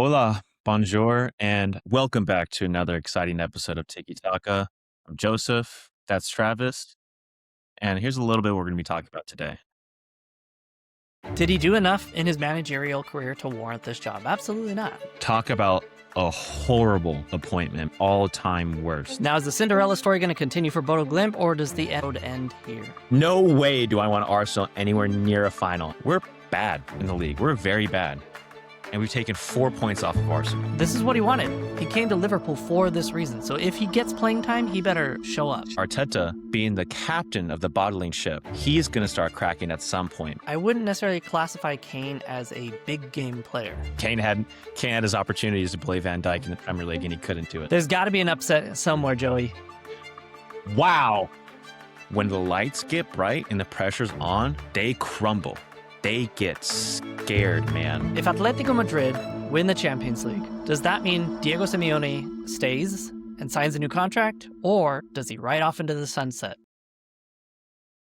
Hola, bonjour, and welcome back to another exciting episode of Tiki Talka. I'm Joseph, that's Travis, and here's a little bit we're going to be talking about today. Did he do enough in his managerial career to warrant this job? Absolutely not. Talk about a horrible appointment, all-time worst. Now, is the Cinderella story going to continue for Bodo Glimt, or does the road end here? No way do I want Arsenal anywhere near a final. We're bad in the league. We're very bad. And we've taken 4 points off of Arsenal. This is what he wanted. He came to Liverpool for this reason. So if he gets playing time, he better show up. Arteta, being the captain of the bottling ship, he's going to start cracking at some point. I wouldn't necessarily classify Kane as a big game player. Kane had his opportunities to play Van Dijk in the Premier League, and he couldn't do it. There's got to be an upset somewhere, Joey. Wow. When the lights get bright and the pressure's on, they crumble. They get scared, man. If Atletico Madrid win the Champions League, does that mean Diego Simeone stays and signs a new contract, or does he ride off into the sunset?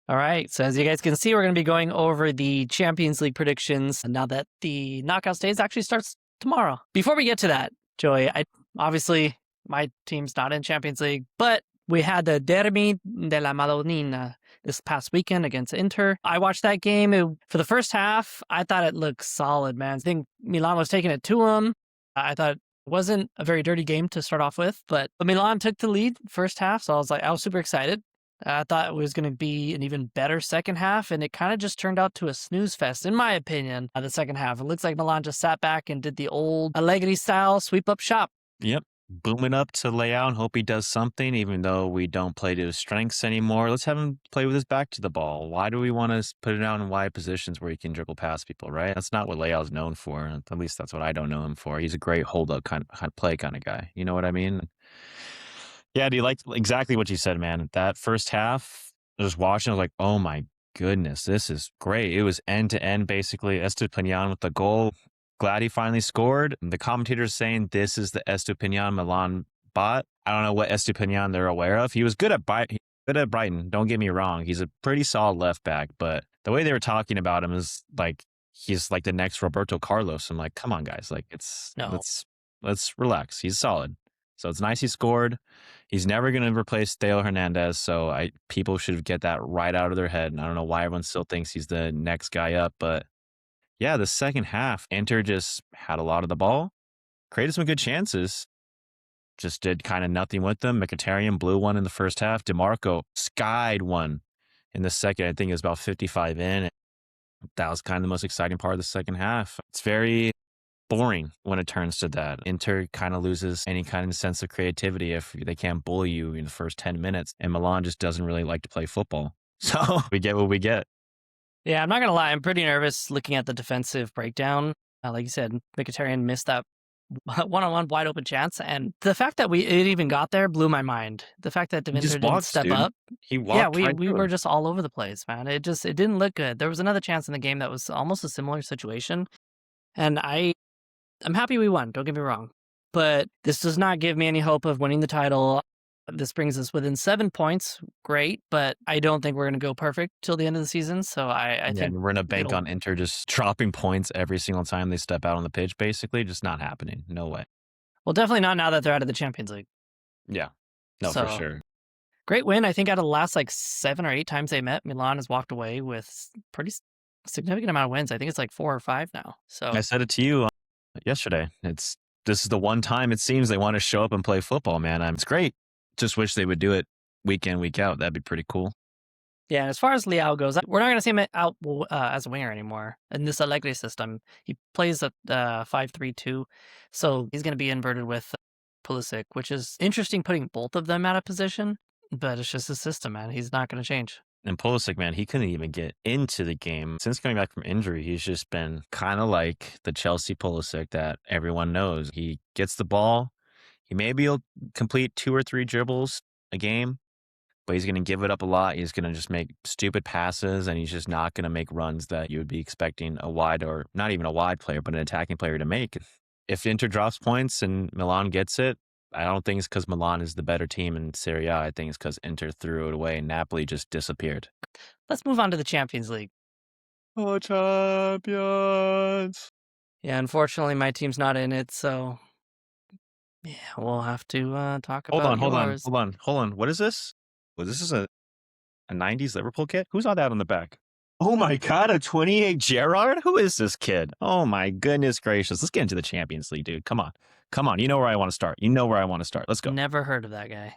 All right, so as you guys can see, we're going to be going over the Champions League predictions now that the knockout stage actually starts tomorrow. Before we get to that, Joey, obviously my team's not in Champions League, but we had the Derby de la Madonnina this past weekend against Inter. I watched that game. For the first half, I thought it looked solid, man. I think Milan was taking it to him. I thought it wasn't a very dirty game to start off with, but Milan took the lead first half, so I was super excited. I thought it was going to be an even better second half, and it kind of just turned out to a snooze fest, in my opinion, the second half. It looks like Milan just sat back and did the old Allegri-style sweep-up shop. Yep. Booming up to lay out and hope he does something, even though we don't play to his strengths anymore. Let's have him play with his back to the ball. Why do we want to put it out in wide positions where he can dribble past people, right? That's not what Leao's known for. At least that's what I don't know him for. He's a great hold-up kind of play kind of guy. You know what I mean? Yeah, do you like exactly what you said, man? That first half, just watching, I was like, oh my goodness, this is great. It was end-to-end, basically. Estupiñán with the goal. Glad he finally scored. The commentators saying this is the Estupiñán Milan bot. I don't know what Estupiñán they're aware of. He was good at Brighton. Don't get me wrong. He's a pretty solid left back, but the way they were talking about him is like he's like the next Roberto Carlos. I'm like, come on, guys. Like let's relax. He's solid. So it's nice he scored. He's never going to replace Theo Hernandez. So people should get that right out of their head. And I don't know why everyone still thinks he's the next guy up, but yeah, the second half, Inter just had a lot of the ball, created some good chances, just did kind of nothing with them. Mkhitaryan blew one in the first half. DeMarco skied one in the second. I think it was about 55 in. That was kind of the most exciting part of the second half. It's very boring when it turns to that. Inter kind of loses any kind of sense of creativity if they can't bully you in the first 10 minutes. And Milan just doesn't really like to play football. So we get what we get. Yeah, I'm not going to lie. I'm pretty nervous looking at the defensive breakdown. Like you said, Mkhitaryan missed that one-on-one wide open chance. And the fact that it even got there blew my mind. The fact that Devinter didn't step up. He walked. Yeah, we were just all over the place, man. It didn't look good. There was another chance in the game that was almost a similar situation. And I'm happy we won. Don't get me wrong. But this does not give me any hope of winning the title. This brings us within 7 points. Great, but I don't think we're going to go perfect till the end of the season. So I think we're going to bank on Inter just dropping points every single time they step out on the pitch, basically. Just not happening. No way. Well, definitely not now that they're out of the Champions League. Yeah. No, for sure. Great win. I think out of the last 7 or 8 times they met, Milan has walked away with pretty significant amount of wins. I think it's 4 or 5 now. So I said it to you yesterday. This is the one time it seems they want to show up and play football, man. It's great. Just wish they would do it week in, week out. That'd be pretty cool. Yeah, and as far as Leao goes, we're not going to see him out as a winger anymore in this Allegri system. He plays a 5-3-2, so he's going to be inverted with Pulisic, which is interesting putting both of them out of position, but it's just a system, man. He's not going to change. And Pulisic, man, he couldn't even get into the game. Since coming back from injury, he's just been kind of like the Chelsea Pulisic that everyone knows. He gets the ball. Maybe he'll complete 2 or 3 dribbles a game, but he's going to give it up a lot. He's going to just make stupid passes, and he's just not going to make runs that you would be expecting a wide, or not even a wide player, but an attacking player to make. If Inter drops points and Milan gets it, I don't think it's because Milan is the better team in Serie A. I think it's because Inter threw it away and Napoli just disappeared. Let's move on to the Champions League. Oh, champions. Yeah, unfortunately, my team's not in it, so yeah, we'll have to talk Hold about on, hold on, yours. hold on, hold on. What is this? Well, this is a 90s Liverpool kit? Who's on that on the back? Oh my god, a 28 Gerrard? Who is this kid? Oh my goodness gracious. Let's get into the Champions League, dude. Come on. Come on. You know where I want to start. You know where I want to start. Let's go. Never heard of that guy.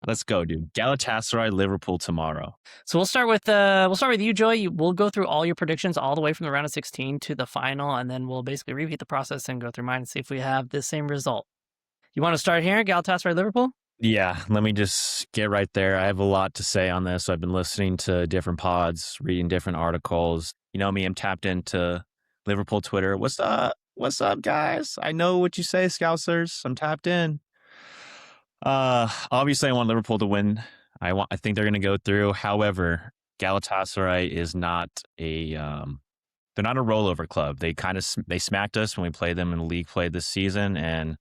Let's go, dude. Galatasaray, Liverpool tomorrow. So we'll start with you, Joey. We'll go through all your predictions all the way from the round of 16 to the final, and then we'll basically repeat the process and go through mine and see if we have the same result. You want to start here, Galatasaray, Liverpool? Yeah, let me just get right there. I have a lot to say on this. I've been listening to different pods, reading different articles. You know me, I'm tapped into Liverpool Twitter. What's up? What's up, guys? I know what you say, Scousers. I'm tapped in. Obviously I want Liverpool to win. I think they're going to go through. However, Galatasaray is not a they're not a rollover club. They smacked us when we played them in league play this season, and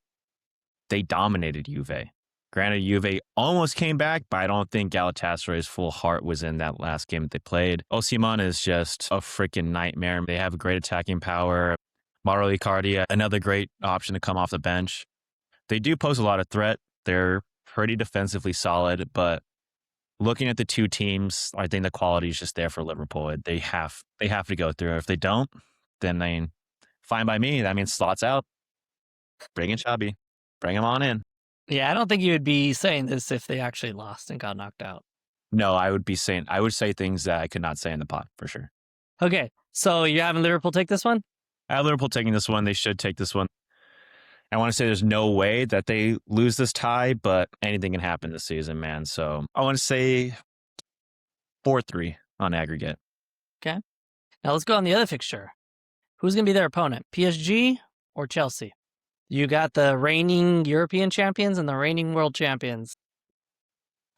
they dominated Juve. Granted, Juve almost came back, but I don't think Galatasaray's full heart was in that last game that they played. Osimhen is just a freaking nightmare. They have great attacking power. Mauro Icardi, another great option to come off the bench. They do pose a lot of threat. They're pretty defensively solid, but looking at the two teams, I think the quality is just there for Liverpool. They have to go through. If they don't, then fine by me. That means slots out. Bring in Xabi. Bring him on in. Yeah, I don't think you would be saying this if they actually lost and got knocked out. No, I would say things that I could not say in the pod for sure. Okay, so you're having Liverpool take this one? I have Liverpool taking this one. They should take this one. I want to say there's no way that they lose this tie, but anything can happen this season, man. So I want to say 4-3 on aggregate. Okay. Now let's go on the other fixture. Who's going to be their opponent, PSG or Chelsea? You got the reigning European champions and the reigning world champions.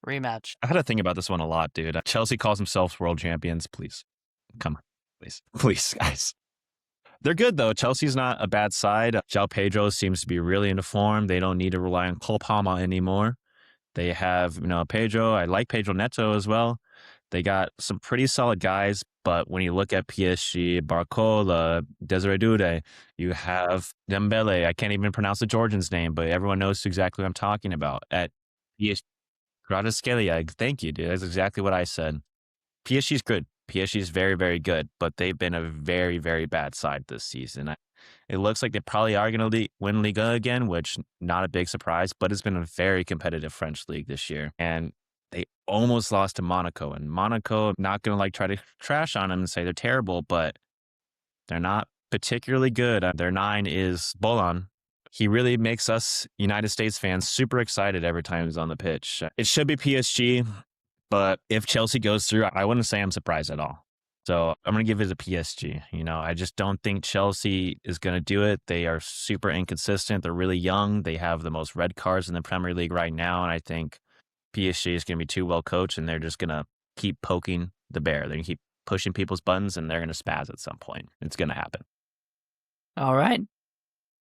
Rematch. I had to think about this one a lot, dude. Chelsea calls themselves world champions. Please. Come on. Please. Please, guys. They're good, though. Chelsea's not a bad side. João Pedro seems to be really into form. They don't need to rely on Cole Palmer anymore. They have, Pedro. I like Pedro Neto as well. They got some pretty solid guys, but when you look at PSG, Barcola, Desiree Doude, you have Dembele. I can't even pronounce the Georgian's name, but everyone knows exactly what I'm talking about. At PSG, Kvaratskhelia, thank you, dude. That's exactly what I said. PSG's good. PSG's very, very good, but they've been a very, very bad side this season. It looks like they probably are going to win Liga again, which not a big surprise, but it's been a very competitive French league this year. And they almost lost to Monaco. And Monaco, I'm not going to try to trash on them and say they're terrible, but they're not particularly good. Their 9 is Bolan. He really makes us United States fans super excited every time he's on the pitch. It should be PSG. But if Chelsea goes through, I wouldn't say I'm surprised at all. So I'm going to give it a PSG. I just don't think Chelsea is going to do it. They are super inconsistent. They're really young. They have the most red cards in the Premier League right now. And I think PSG is going to be too well coached, and they're just going to keep poking the bear. They're going to keep pushing people's buttons, and they're going to spaz at some point. It's going to happen. All right.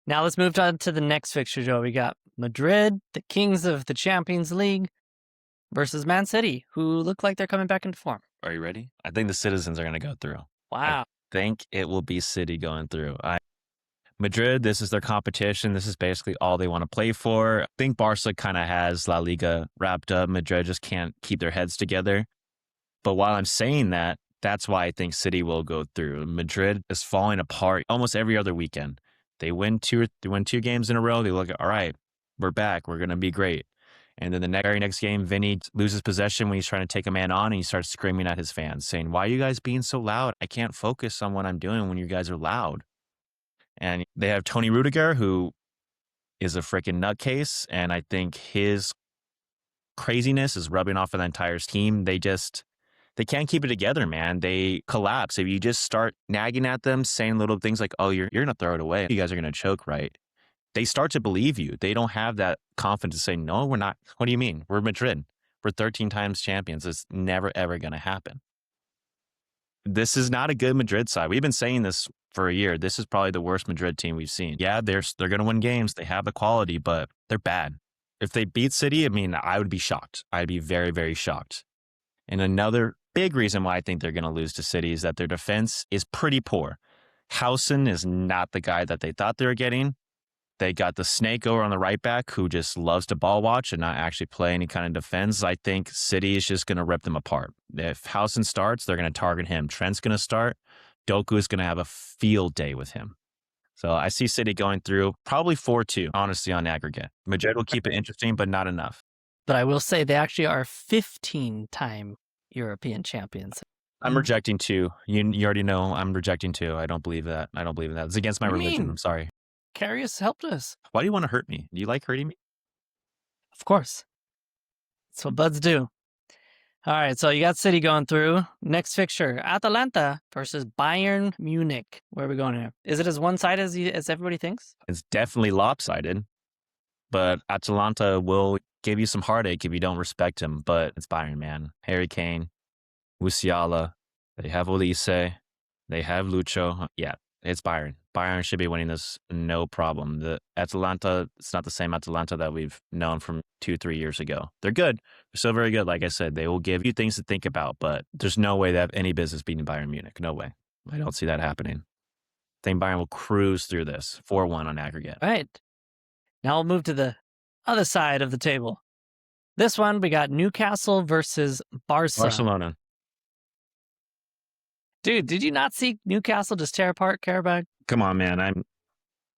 Now let's move on to the next fixture, Joe. We got Madrid, the kings of the Champions League, versus Man City, who look like they're coming back into form. Are you ready? I think the citizens are going to go through. Wow. I think it will be City going through. Madrid, this is their competition. This is basically all they want to play for. I think Barca kind of has La Liga wrapped up. Madrid just can't keep their heads together. But while I'm saying that, that's why I think City will go through. Madrid is falling apart almost every other weekend. They win two games in a row. They look at, all right, we're back. We're going to be great. And then the very next game, Vinny loses possession when he's trying to take a man on, and he starts screaming at his fans, saying, "Why are you guys being so loud? I can't focus on what I'm doing when you guys are loud." And they have Tony Rudiger, who is a freaking nutcase, and I think his craziness is rubbing off on the entire team. They can't keep it together, man. They collapse. If you just start nagging at them, saying little things like, "Oh, you're going to throw it away. You guys are going to choke, right?" They start to believe you. They don't have that confidence to say, "No, we're not." What do you mean? We're Madrid. We're 13 times champions. It's never, ever going to happen. This is not a good Madrid side. We've been saying this for a year. This is probably the worst Madrid team we've seen. Yeah, they're going to win games. They have the quality, but they're bad. If they beat City, I would be shocked. I'd be very, very shocked. And another big reason why I think they're going to lose to City is that their defense is pretty poor. Hausen is not the guy that they thought they were getting. They got the snake over on the right back who just loves to ball watch and not actually play any kind of defense. I think City is just going to rip them apart. If Hausen starts, they're going to target him. Trent's going to start. Doku is going to have a field day with him. So I see City going through probably 4-2, honestly, on aggregate. Madrid will keep it interesting, but not enough. But I will say they actually are 15-time European champions. I'm rejecting 2. You already know I'm rejecting 2. I don't believe that. I don't believe in that. It's against my What do you religion. mean? I'm sorry. Karius helped us. Why do you want to hurt me? Do you like hurting me? Of course. That's what buds do. All right, so you got City going through. Next fixture, Atalanta versus Bayern Munich. Where are we going here? Is it as one-sided as everybody thinks? It's definitely lopsided, but Atalanta will give you some heartache if you don't respect him. But it's Bayern, man. Harry Kane, Musiala, they have Olise, they have Lucho. Yeah, it's Bayern. Bayern should be winning this, no problem. The Atalanta, it's not the same Atalanta that we've known from 2-3 years ago. They're good. They're still very good. Like I said, they will give you things to think about, but there's no way they have any business beating Bayern Munich. No way. I don't see that happening. I think Bayern will cruise through this 4-1 on aggregate. All right. Now we'll move to the other side of the table. This one, we got Newcastle versus Barca. Barcelona. Dude, did you not see Newcastle just tear apart Karabakh? Come on, man. I'm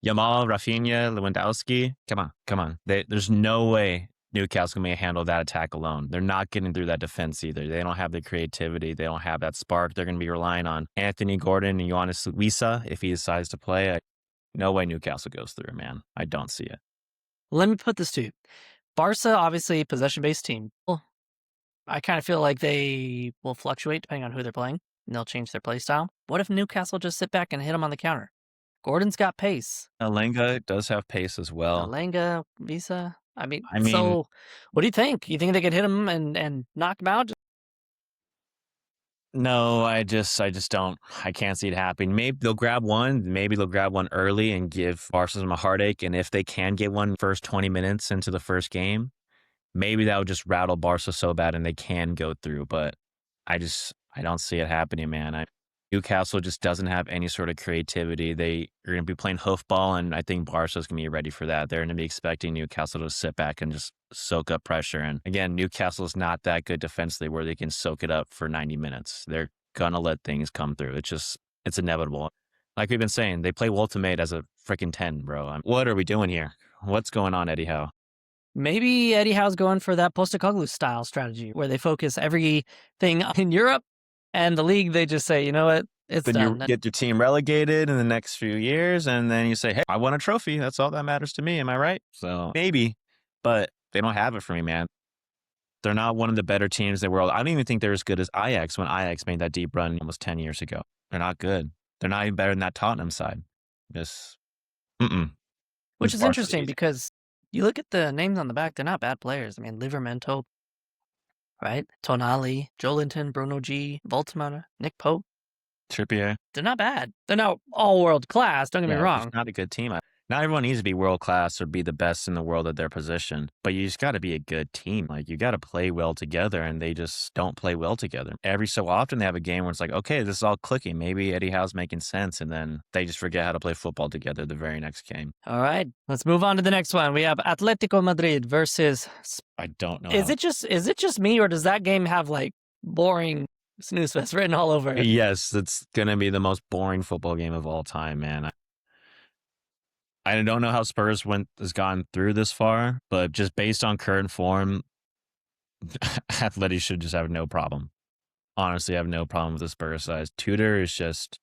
Yamal, Rafinha, Lewandowski. Come on. There's no way Newcastle can handle that attack alone. They're not getting through that defense either. They don't have the creativity. They don't have that spark. They're going to be relying on Anthony Gordon and Ioannis Wissa if he decides to play. No way Newcastle goes through, man. I don't see it. Let me put this to you. Barca, obviously, possession-based team. Well, I kind of feel like they will fluctuate depending on who they're playing, and they'll change their play style. What if Newcastle just sit back and hit them on the counter? Gordon's got pace. Alenga does have pace as well. Alenga, Visa. I mean, so what do you think? You think they could hit him and knock him out? No, I just don't. I can't see it happening. Maybe they'll grab one. Maybe they'll grab one early and give Barcelona a heartache. And if they can get one first 20 minutes into the first game, maybe that would just rattle Barca so bad and they can go through. But I don't see it happening, man. Newcastle just doesn't have any sort of creativity. They are going to be playing hoofball, and I think Barca's going to be ready for that. They're going to be expecting Newcastle to sit back and just soak up pressure. And again, Newcastle's not that good defensively where they can soak it up for 90 minutes. They're going to let things come through. It's inevitable. Like we've been saying, they play Ultimate as a freaking 10, bro. What are we doing here? What's going on, Eddie Howe? Maybe Eddie Howe's going for that Postecoglou style strategy where they focus everything in Europe and the league. They just say, you know what, it's then done. You get your team relegated in the next few years, and then you say, hey, I won a trophy. That's all that matters to me. Am I right? So maybe, but they don't have it for me, man. They're not one of the better teams in the world. I don't even think they're as good as Ajax when Ajax made that deep run almost 10 years ago. They're not good. They're not even better than that Tottenham side. Just, Which is interesting because you look at the names on the back, they're not bad players. I mean, Livramento, right? Tonali, Joelinton, Bruno G, Voltman, Nick Pope. Trippier. They're not bad. They're not all world class, don't get me wrong. It's not a good team. Not everyone needs to be world class or be the best in the world at their position, but you just got to be a good team. Like, you got to play well together, and they just don't play well together. Every so often they have a game where it's like, okay, this is all clicking. Maybe Eddie Howe's making sense, and then they just forget how to play football together the very next game. All right, let's move on to the next one. We have Atletico Madrid versus... I don't know. Is it just me, or does that game have like boring snooze fest written all over it? Yes, it's going to be the most boring football game of all time, man. I don't know how Spurs has gone through this far, but just based on current form, Atleti should just have no problem. Honestly, I have no problem with the Spurs size. Tudor is just,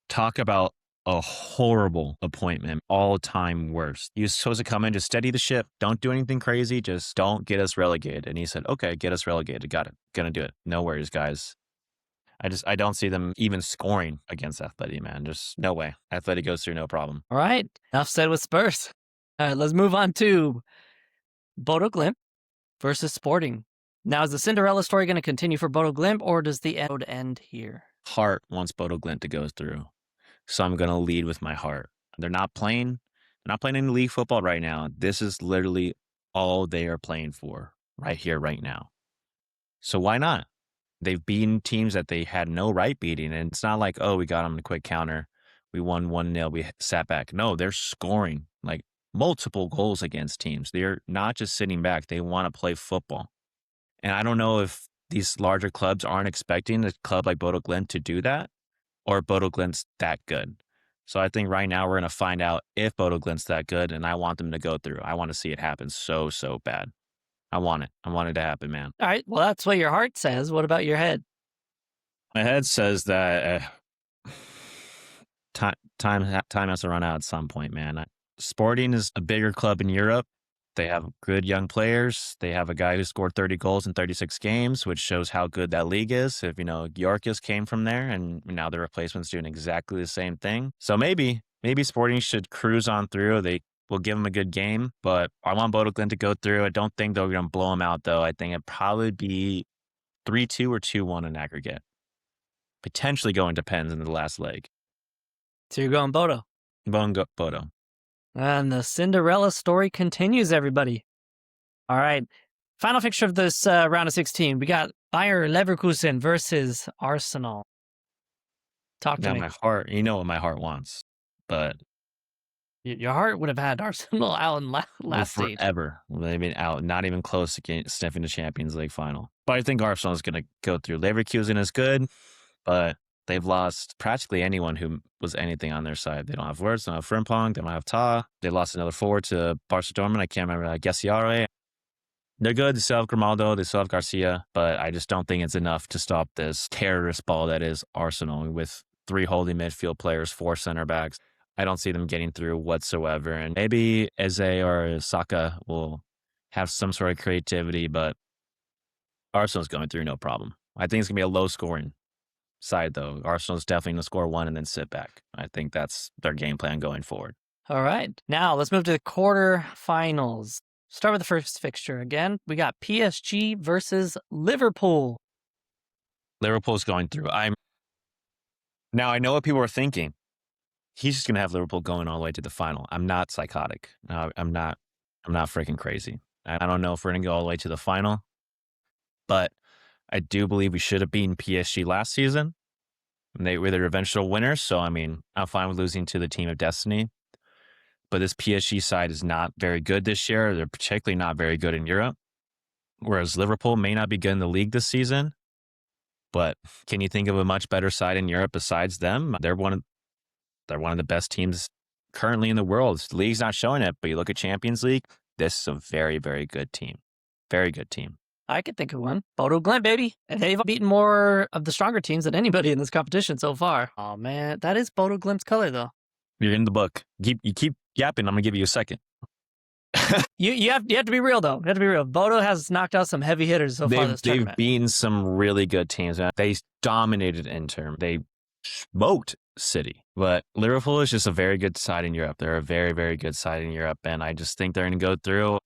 talk about a horrible appointment, all-time worst. He was supposed to come in, just steady the ship, don't do anything crazy, just don't get us relegated. And he said, okay, get us relegated, got it, gonna do it. No worries, guys. I don't see them even scoring against Atleti, man. Just no way. Atleti goes through no problem. All right, enough said with Spurs. All right, let's move on to Bodo Glimt versus Sporting. Now, is the Cinderella story going to continue for Bodo Glimt, or does the end here? Heart wants Bodo Glimt to go through, so I'm going to lead with my heart. They're not playing any league football right now. This is literally all they are playing for right here, right now. So why not? They've beaten teams that they had no right beating, and it's not like, oh, we got them in a quick counter. we won 1-0, we sat back. No, they're scoring like multiple goals against teams. They're not just sitting back, they want to play football. And I don't know if these larger clubs aren't expecting a club like Bodo Glimt to do that, or Bodo Glimt's that good. So I think right now we're going to find out if Bodo Glimt's that good, and I want them to go through. I want to see it happen so, so bad. I want it. I want it to happen, man. All right. Well, that's what your heart says. What about your head? My head says that time has to run out at some point, man. Sporting is a bigger club in Europe. They have good young players. They have a guy who scored 30 goals in 36 games, which shows how good that league is. If Yorkis came from there, and now the replacement's doing exactly the same thing. So maybe Sporting should cruise on through. They will give them a good game, but I want Bodo Glimt to go through. I don't think they're going to blow them out, though. I think it'd probably be 3-2 or 2-1 in aggregate. Potentially going to pens in the last leg. So you're going Bodo. Bodo. And the Cinderella story continues, everybody. All right. Final fixture of this round of 16. We got Bayer Leverkusen versus Arsenal. Talk to Now me. my heart, you know what my heart wants, but Your heart would have had Arsenal out in last stage. forever. They've been out, not even close to sniffing the Champions League final. But I think Arsenal is going to go through. Leverkusen is good, but they've lost practically anyone who was anything on their side. They don't have Wirtz, they don't have Frimpong, they don't have Ta. They lost another forward to Barca Dortmund. I can't remember. Gessiare. They're good. They still have Grimaldo. They still have Garcia. But I just don't think it's enough to stop this terrorist ball that is Arsenal with 3 holding midfield players, 4 center backs. I don't see them getting through whatsoever. And maybe Eze or Saka will have some sort of creativity, but Arsenal's going through no problem. I think it's going to be a low scoring side, though. Arsenal's definitely going to score 1 and then sit back. I think that's their game plan going forward. All right. Now let's move to the quarterfinals. Start with the first fixture again. We got PSG versus Liverpool. Liverpool's going through. Now I know what people are thinking. He's just going to have Liverpool going all the way to the final. I'm not psychotic. I'm not freaking crazy. I don't know if we're going to go all the way to the final, but I do believe we should have beaten PSG last season. And they were the eventual winners. So, I mean, I'm fine with losing to the team of destiny. But this PSG side is not very good this year. They're particularly not very good in Europe. Whereas Liverpool may not be good in the league this season. But can you think of a much better side in Europe besides them? They're one of the best teams currently in the world. The league's not showing it, but you look at Champions League, this is a very, very good team. Very good team. I could think of one. Bodo Glimt, baby. And they've beaten more of the stronger teams than anybody in this competition so far. Oh, man. That is Bodo Glimt's color, though. You're in the book. You keep yapping. I'm going to give you a second. You have to be real, though. You have to be real. Bodo has knocked out some heavy hitters so far this tournament. They've beaten some really good teams. They dominated Inter. They smoked City. But Liverpool is just a very good side in Europe. They're a very, very good side in Europe. And I just think they're going to go through.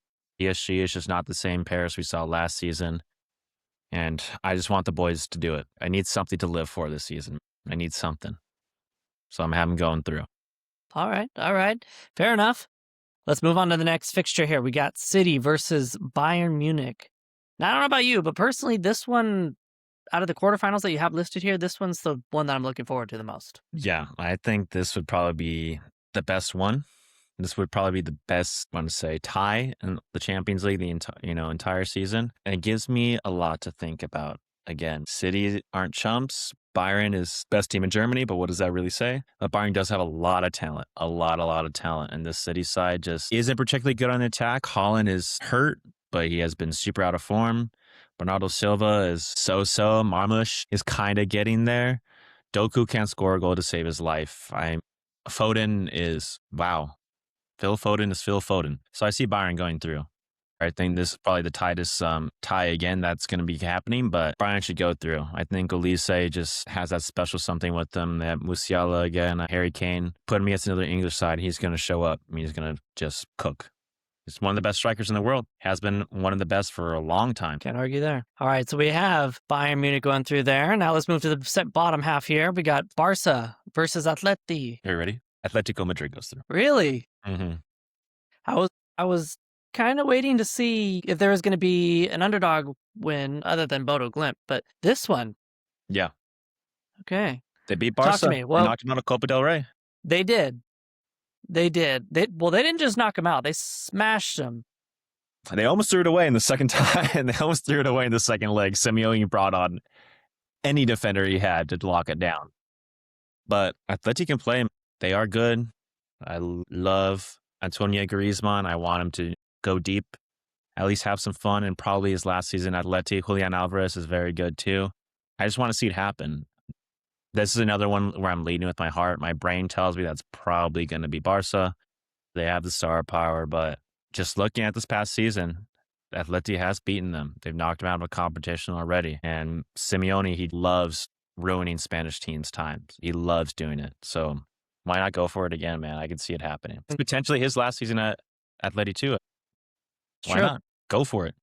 PSG is just not the same Paris we saw last season. And I just want the boys to do it. I need something to live for this season. I need something. So I'm having going through. All right. Fair enough. Let's move on to the next fixture here. We got City versus Bayern Munich. Now, I don't know about you, but personally, this one, out of the quarterfinals that you have listed here, this one's the one that I'm looking forward to the most. Yeah, I think this would probably be the best one. This would probably be the best, I want to say, tie in the Champions League the entire season. And it gives me a lot to think about. Again, City aren't chumps. Bayern is best team in Germany, but what does that really say? But Bayern does have a lot of talent, a lot of talent. And this City side just isn't particularly good on the attack. Haaland is hurt, but he has been super out of form. Bernardo Silva is so-so. Marmoush is kind of getting there. Doku can't score a goal to save his life. Foden is, wow. Phil Foden is Phil Foden. So I see Bayern going through. I think this is probably the tightest tie again that's going to be happening, but Bayern should go through. I think Olise just has that special something with them. They have Musiala again, Harry Kane. Put him against another English side, he's going to show up. He's going to just cook. He's one of the best strikers in the world. Has been one of the best for a long time. Can't argue there. All right, so we have Bayern Munich going through there. Now let's move to the bottom half here. We got Barca versus Atleti. Are you ready? Atletico Madrid goes through. Really? Mm-hmm. I was kind of waiting to see if there was going to be an underdog win other than Bodo Glimt, but this one. Yeah. Okay. They beat Barca. Talk to me. Well, they knocked him out of Copa del Rey. They did. They did. They didn't just knock him out. They smashed him. They almost threw it away in the second time. They almost threw it away in the second leg. Simeone brought on any defender he had to lock it down. But Atleti can play. They are good. I love Antonio Griezmann. I want him to go deep, at least have some fun, and probably his last season at Atleti. Julian Alvarez is very good too. I just want to see it happen. This is another one where I'm leading with my heart. My brain tells me that's probably going to be Barca. They have the star power, but just looking at this past season, Atleti has beaten them. They've knocked them out of a competition already. And Simeone, he loves ruining Spanish teams' times. He loves doing it. So why not go for it again, man? I can see it happening. It's potentially his last season at Atleti too. Why not? Go for it.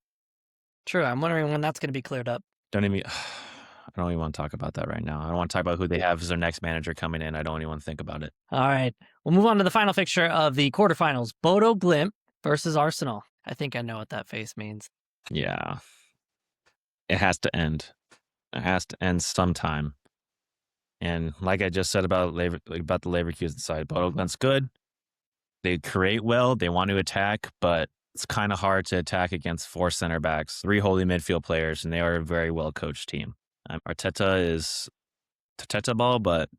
True. I'm wondering when that's going to be cleared up. I don't even want to talk about that right now. I don't want to talk about who they have as their next manager coming in. I don't even want to think about it. All right. We'll move on to the final fixture of the quarterfinals. Bodo Glimt versus Arsenal. I think I know what that face means. Yeah. It has to end. It has to end sometime. And like I just said about the Leverkusen side, Bodo Glimt's good. They create well. They want to attack, but it's kind of hard to attack against 4 center backs, 3 holy midfield players, and they are a very well coached team. Arteta is Arteta ball, but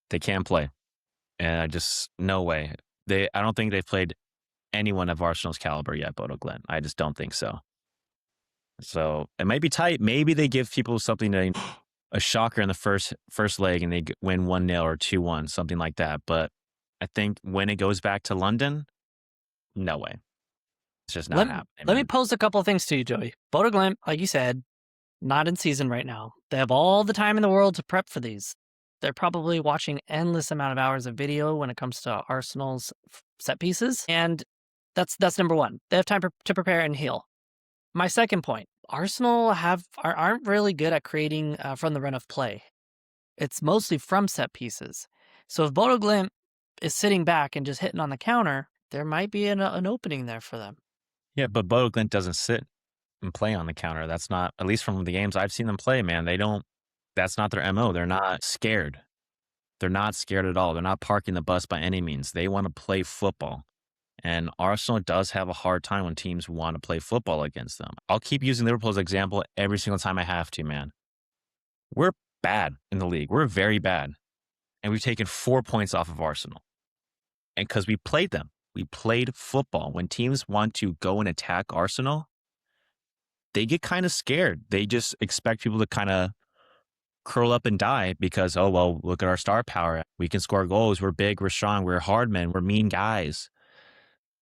they can play. And no way. I don't think they've played anyone of Arsenal's caliber yet, Bodo Glimt. I just don't think so. So it might be tight. Maybe they give people something to a shocker in the first leg and they win 1-0 or 2-1, something like that. But I think when it goes back to London, no way. It's just not happening. Let me pose a couple of things to you, Joey. Bodo Glimt, like you said, not in season right now. They have all the time in the world to prep for these. They're probably watching endless amount of hours of video when it comes to Arsenal's set pieces. And that's number one. They have time to prepare and heal. My second point, Arsenal aren't really good at creating from the run of play. It's mostly from set pieces. So if Bodo Glimt is sitting back and just hitting on the counter, there might be an opening there for them. Yeah, but Bodo Glimt doesn't sit and play on the counter. That's not, at least from the games I've seen them play, man, that's not their MO. They're not scared. They're not scared at all. They're not parking the bus by any means. They want to play football. And Arsenal does have a hard time when teams want to play football against them. I'll keep using Liverpool as an example every single time I have to, man. We're bad in the league. We're very bad. And we've taken 4 points off of Arsenal. And because we played them. We played football. When teams want to go and attack Arsenal, they get kind of scared. They just expect people to kind of curl up and die because, oh, well, look at our star power. We can score goals. We're big. We're strong. We're hard men. We're mean guys.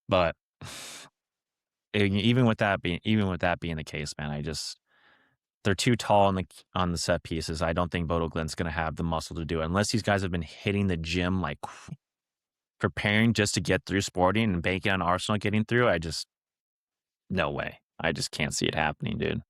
But even with that being the case, man, they're too tall on the set pieces. I don't think Bodo Glimt's going to have the muscle to do it unless these guys have been hitting the gym, like preparing just to get through Sporting and banking on Arsenal getting through. No way. I just can't see it happening, dude.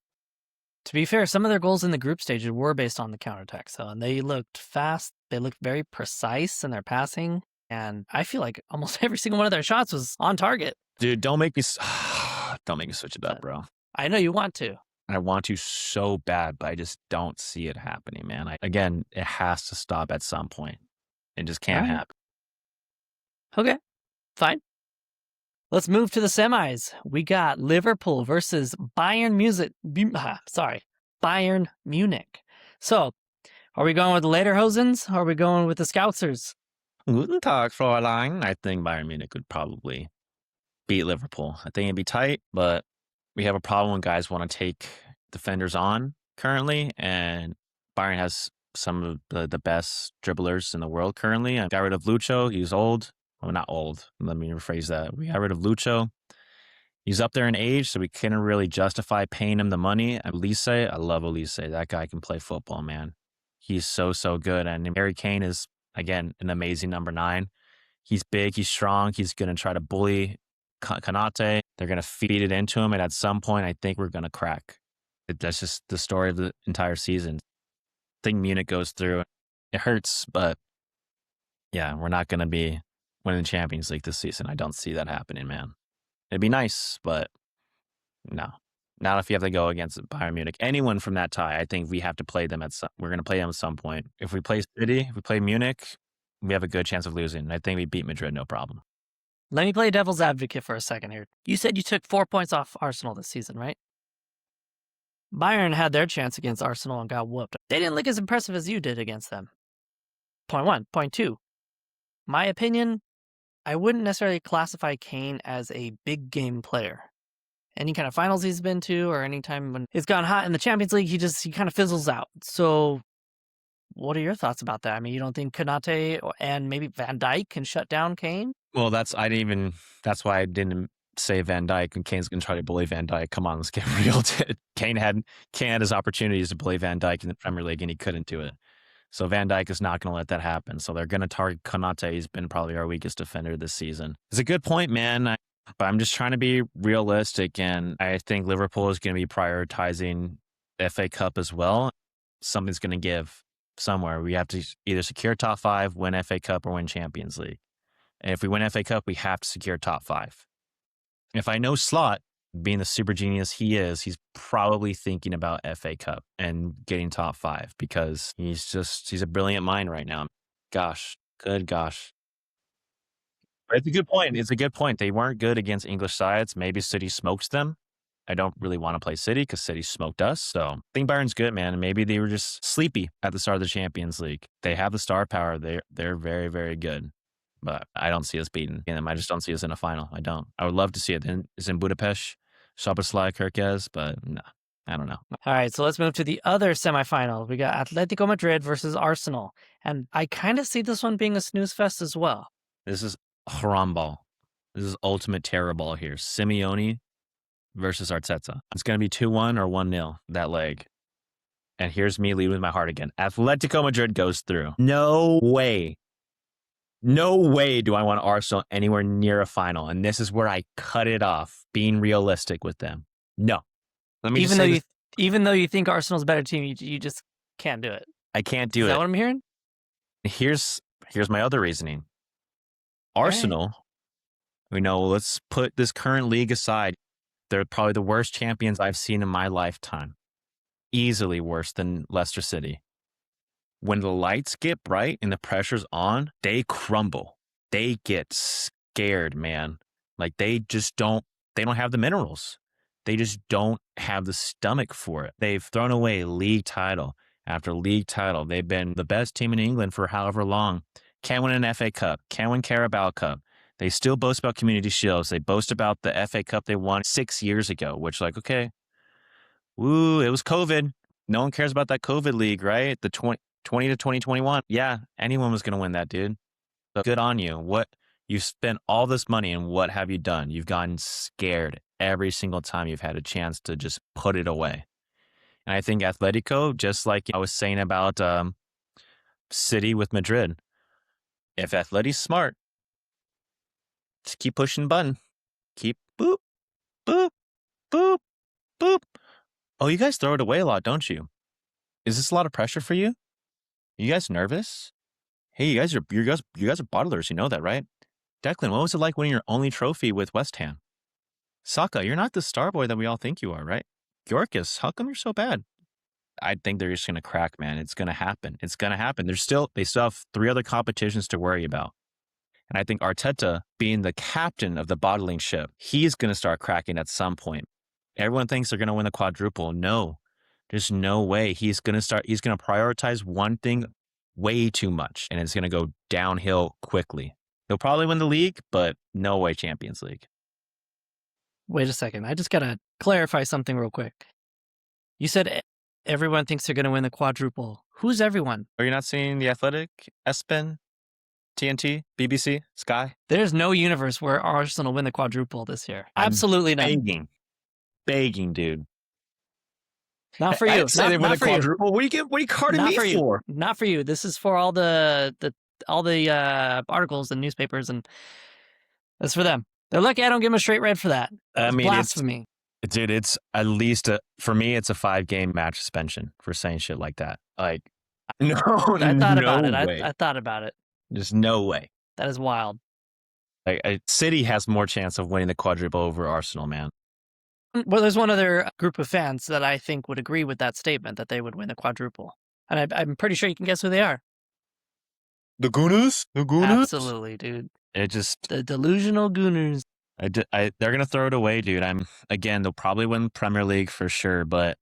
To be fair, some of their goals in the group stage were based on the counterattack, so and they looked fast. They looked very precise in their passing, and I feel like almost every single one of their shots was on target. Dude, don't make me switch it up, bro. I know you want to. I want to so bad, but I just don't see it happening, man. Again, it has to stop at some point. It just can't happen. Okay, fine. Let's move to the semis. We got Liverpool versus Bayern Munich. So, are we going with the Lederhosens or are we going with the Scoutsers? Guten Tag, Fräulein. I think Bayern Munich would probably beat Liverpool. I think it'd be tight, but we have a problem when guys want to take defenders on currently, and Bayern has some of the best dribblers in the world currently. I got rid of Lucho. He's old. Well, not old. Let me rephrase that. We got rid of Lucho. He's up there in age, so we couldn't really justify paying him the money. Elise, I love Elise. That guy can play football, man. He's so good. And Harry Kane is, again, an amazing number 9. He's big. He's strong. He's going to try to bully Kanate. They're going to feed it into him, and at some point, I think we're going to crack. That's just the story of the entire season. I think Munich goes through. It hurts, but yeah, we're not going to be winning the Champions League this season. I don't see that happening, man. It'd be nice, but no. Not if you have to go against Bayern Munich. Anyone from that tie, I think we have to play them we're going to play them at some point. If we play City, if we play Munich, we have a good chance of losing. I think we beat Madrid, no problem. Let me play devil's advocate for a second here. You said you took 4 points off Arsenal this season, right? Bayern had their chance against Arsenal and got whooped. They didn't look as impressive as you did against them. Point one. Point two. My opinion, I wouldn't necessarily classify Kane as a big game player. Any kind of finals he's been to, or any time when he's gone hot in the Champions League, he kind of fizzles out. So what are your thoughts about that? I mean, you don't think Konate and maybe Van Dijk can shut down Kane? Well, that's why I didn't say Van Dijk, and Kane's going to try to bully Van Dijk. Come on, let's get real. Kane had his opportunities to bully Van Dijk in the Premier League, and he couldn't do it. So Van Dijk is not going to let that happen. So they're going to target Konate. He's been probably our weakest defender this season. It's a good point, man. But I'm just trying to be realistic, and I think Liverpool is going to be prioritizing FA Cup as well. Something's going to give somewhere. We have to either secure top 5, win FA Cup, or win Champions League. And if we win FA Cup, we have to secure top 5. If I know Slot, being the super genius he is, he's probably thinking about FA Cup and getting top 5 because he's a brilliant mind right now. Gosh, good gosh. But it's a good point. It's a good point. They weren't good against English sides. Maybe City smoked them. I don't really want to play City because City smoked us. So I think Bayern's good, man. Maybe they were just sleepy at the start of the Champions League. They have the star power. They're very, very good. But I don't see us beating them. I just don't see us in a final. I don't. I would love to see it. It's in Budapest, Szoboszlai, Kirkez, but no, I don't know. All right, so let's move to the other semifinal. We got Atletico Madrid versus Arsenal. And I kind of see this one being a snooze fest as well. This is Harambal. This is ultimate terror ball here. Simeone versus Arteta. It's going to be 2-1 or 1-0, that leg. And here's me leading with my heart again. Atletico Madrid goes through. No way. No way do I want Arsenal anywhere near a final. And this is where I cut it off, being realistic with them. No. Let me even though you think Arsenal's a better team, you just can't do it. I can't do it. Is that what I'm hearing? Here's my other reasoning. Arsenal, let's put this current league aside. They're probably the worst champions I've seen in my lifetime. Easily worse than Leicester City. When the lights get bright and the pressure's on, they crumble. They get scared, man. Like they don't have the minerals. They just don't have the stomach for it. They've thrown away league title after league title. They've been the best team in England for however long. Can't win an FA Cup. Can't win Carabao Cup. They still boast about Community Shields. They boast about the FA Cup they won 6 years ago, which okay, woo, it was COVID. No one cares about that COVID league, right? The 2020 to 2021. Yeah, anyone was going to win that, dude. So good on you. You've spent all this money and what have you done? You've gotten scared every single time you've had a chance to just put it away. And I think Atletico, just like I was saying about City with Madrid, if Atleti's smart, just keep pushing the button. Keep boop, boop, boop, boop. Oh, you guys throw it away a lot, don't you? Is this a lot of pressure for you? You guys nervous? Hey, you guys are bottlers. You know that, right? Declan, what was it like winning your only trophy with West Ham? Saka, you're not the star boy that we all think you are, right? Yorkis, how come you're so bad? I think they're just going to crack, man. It's going to happen. It's going to happen. They still have 3 other competitions to worry about. And I think Arteta, being the captain of the bottling ship, he's going to start cracking at some point. Everyone thinks they're going to win the quadruple. No, there's no way. He's going to prioritize one thing way too much, and it's going to go downhill quickly. He'll probably win the league, but no way Champions League. Wait a second. I just got to clarify something real quick. You said everyone thinks they're going to win the quadruple. Who's everyone? Are you not seeing The Athletic, ESPN, TNT, BBC, Sky? There's no universe where Arsenal win the quadruple this year. Absolutely not. Begging, dude. Not for you. I'd say they win the quadruple. What are you carding me for? Not for you. This is for all the articles and newspapers, and that's for them. They're lucky I don't give them a straight red for that. It's blasphemy. Dude, it's at least for me, it's a 5-game match suspension for saying shit like that. Like, no, I thought about it. I thought about it. There's no way. That is wild. Like, City has more chance of winning the quadruple over Arsenal, man. Well, there's one other group of fans that I think would agree with that statement that they would win the quadruple. And I'm pretty sure you can guess who they are. The Gooners? The Gooners? Absolutely, dude. It just The delusional Gooners. they're gonna throw it away, dude. Again, they'll probably win Premier League for sure, but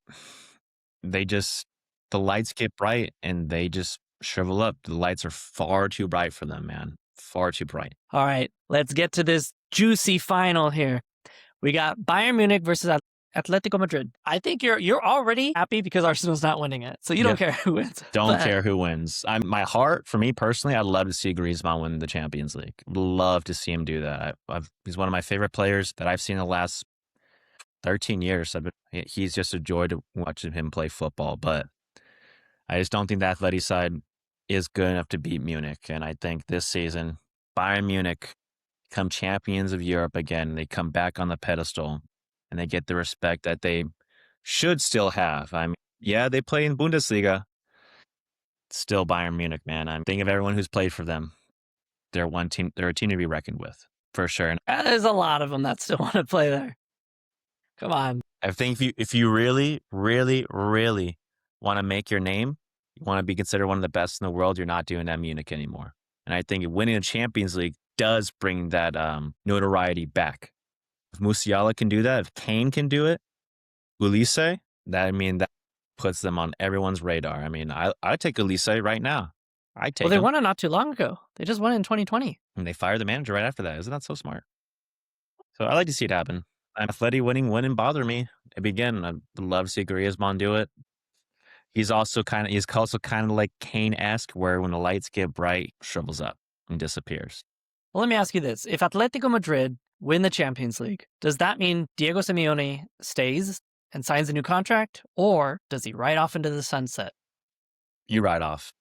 they just the lights get bright and they just shrivel up. The lights are far too bright for them, man. Far too bright. All right, let's get to this juicy final here. We got Bayern Munich versus Atletico Madrid. I think you're already happy because Arsenal's not winning it, so you don't Yep. care who wins. Don't care who wins. My heart, for me personally, I'd love to see Griezmann win the Champions League. Love to see him do that. He's one of my favorite players that I've seen in the last 13 years. He's just a joy to watch him play football, but I just don't think the Atleti side is good enough to beat Munich. And I think this season, Bayern Munich become champions of Europe again. They come back on the pedestal and they get the respect that they should still have. I mean, yeah, they play in Bundesliga. Still Bayern Munich, man. I'm thinking of everyone who's played for them. They're one team. They're a team to be reckoned with, for sure. And There's a lot of them that still want to play there. Come on. I think if you really, really, really want to make your name, you want to be considered one of the best in the world, you're not doing that Munich anymore. And I think winning the Champions League does bring that notoriety back. If Musiala can do that, if Kane can do it, Ulisse, that puts them on everyone's radar. I mean, I'd take Ulisse right now. I'd take Well, they him. won it not too long ago. They just won it in 2020. And they fired the manager right after that. Isn't that so smart? So I like to see it happen. Atleti winning wouldn't bother me. Again, I'd love to see Griezmann do it. He's also kind of like Kane-esque, where when the lights get bright, shrivels up and disappears. Well, let me ask you this. If Atletico Madrid win the Champions League, does that mean Diego Simeone stays and signs a new contract, or does he ride off into the sunset? You ride off.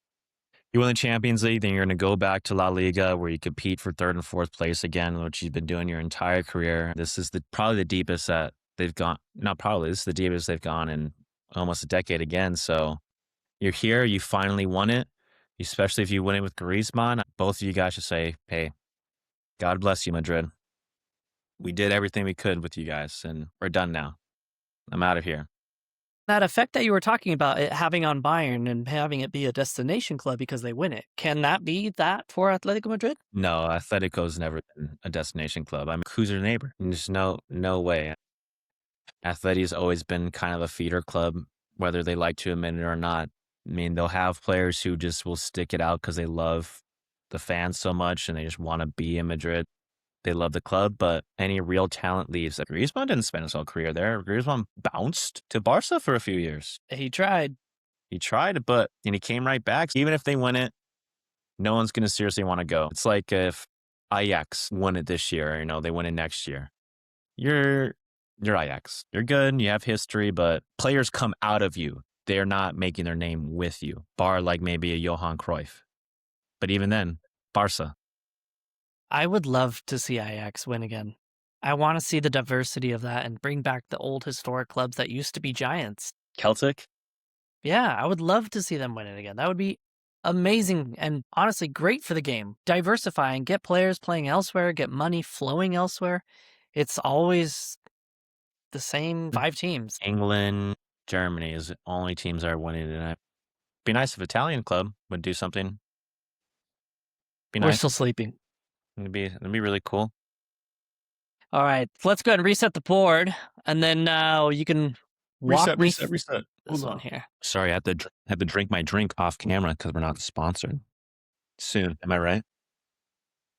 You win the Champions League, then you're going to go back to La Liga where you compete for third and fourth place again, which you've been doing your entire career. This is probably the deepest that they've gone. Not probably, this is the deepest they've gone in almost a decade again. So you're here, you finally won it, especially if you win it with Griezmann. Both of you guys should say, hey, God bless you, Madrid. We did everything we could with you guys, and we're done now. I'm out of here. That effect that you were talking about, it having on Bayern and having it be a destination club because they win it, can that be that for Atletico Madrid? No, Atletico's never been a destination club. Who's their neighbor? There's no way. Atleti's always been kind of a feeder club, whether they like to admit it or not. I mean, they'll have players who just will stick it out because they love the fans so much and they just want to be in Madrid. They love the club, but any real talent leaves. Griezmann didn't spend his whole career there. Griezmann bounced to Barca for a few years. He tried. He tried, but and he came right back. Even if they win it, no one's going to seriously want to go. It's like if Ajax won it this year, they win it next year. You're Ajax. You're good. You have history, but players come out of you. They're not making their name with you, bar like maybe a Johan Cruyff. But even then, Barca. I would love to see Ajax win again. I want to see the diversity of that and bring back the old historic clubs that used to be giants. Celtic? Yeah, I would love to see them win it again. That would be amazing and honestly great for the game. Diversify and get players playing elsewhere, get money flowing elsewhere. It's always the same 5 teams. England, Germany is the only teams that are winning tonight. Be nice if Italian club would do something. Be We're nice. still sleeping. It'd be really cool. All right, let's go ahead and reset the board, and then you can walk me reset. this one here. Sorry, I had to drink my drink off camera because we're not sponsored. Soon, am I right?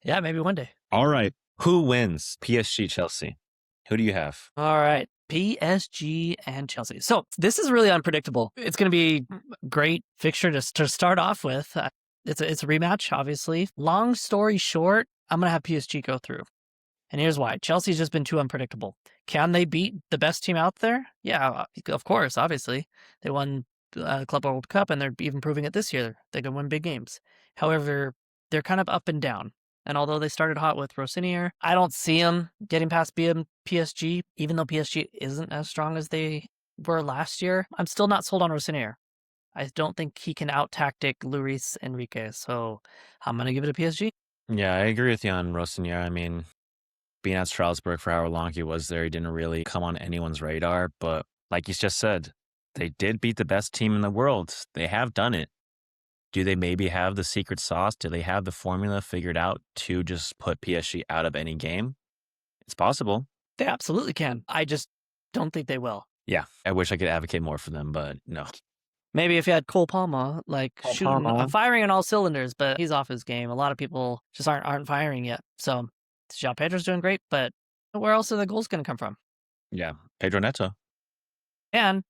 Yeah, maybe one day. All right. Who wins? PSG, Chelsea. Who do you have? All right, PSG and Chelsea. So this is really unpredictable. It's going to be a great fixture to start off with. It's a rematch, obviously. Long story short, I'm going to have PSG go through. And here's why. Chelsea's just been too unpredictable. Can they beat the best team out there? Yeah, of course, obviously. They won the Club World Cup, and they're even proving it this year. They can win big games. However, they're kind of up and down. And although they started hot with Rossinier, I don't see them getting past PSG, even though PSG isn't as strong as they were last year. I'm still not sold on Rossinier. I don't think he can out-tactic Luis Enrique, so I'm going to give it to PSG. Yeah, I agree with you on Rossinier. I mean, being at Strasbourg for however long he was there, he didn't really come on anyone's radar. But like you just said, they did beat the best team in the world. They have done it. Do they maybe have the secret sauce? Do they have the formula figured out to just put PSG out of any game? It's possible. They absolutely can. I just don't think they will. Yeah, I wish I could advocate more for them, but no. Maybe if you had Cole Palmer, like shooting, Palmer. firing on all cylinders, but he's off his game. A lot of people just aren't firing yet. So João Pedro's doing great, but where else are the goals going to come from? Yeah, Pedro Neto. And,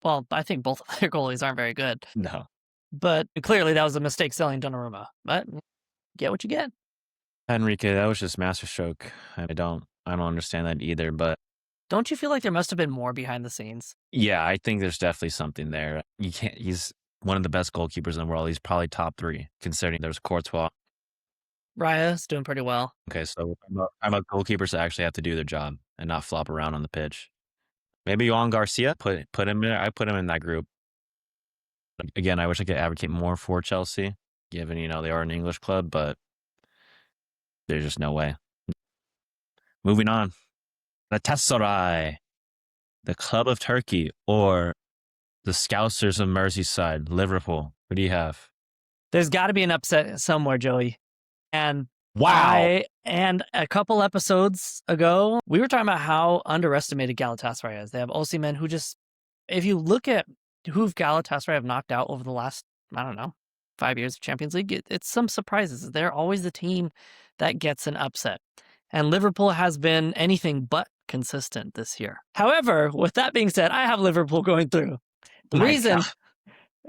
well, I think both of their goalies aren't very good. No. But clearly that was a mistake selling Donnarumma. But get what you get. Enrique, that was just masterstroke. I don't understand that either, but Don't you feel like there must have been more behind the scenes? yeah, I think there's definitely something there. He's one of the best goalkeepers in the world. He's probably top 3, considering there's Courtois. Raya's doing pretty well. Okay, so I'm a goalkeepers that actually have to do their job and not flop around on the pitch. Maybe Juan Garcia, put him in. I put him in that group. Again, I wish I could advocate more for Chelsea, given they are an English club, but there's just no way. Moving on, Galatasaray, the club of Turkey, or the Scousers of Merseyside, Liverpool. What do you have? There's got to be an upset somewhere, Joey. And Wow. and a couple episodes ago, we were talking about how underestimated Galatasaray is. They have Osimhen, who just, if you look at who Galatasaray have knocked out over the last, I don't know, 5 years of Champions League, it's some surprises. They're always the team that gets an upset. And Liverpool has been anything but consistent this year. However, with that being said, I have Liverpool going through. The My reason God.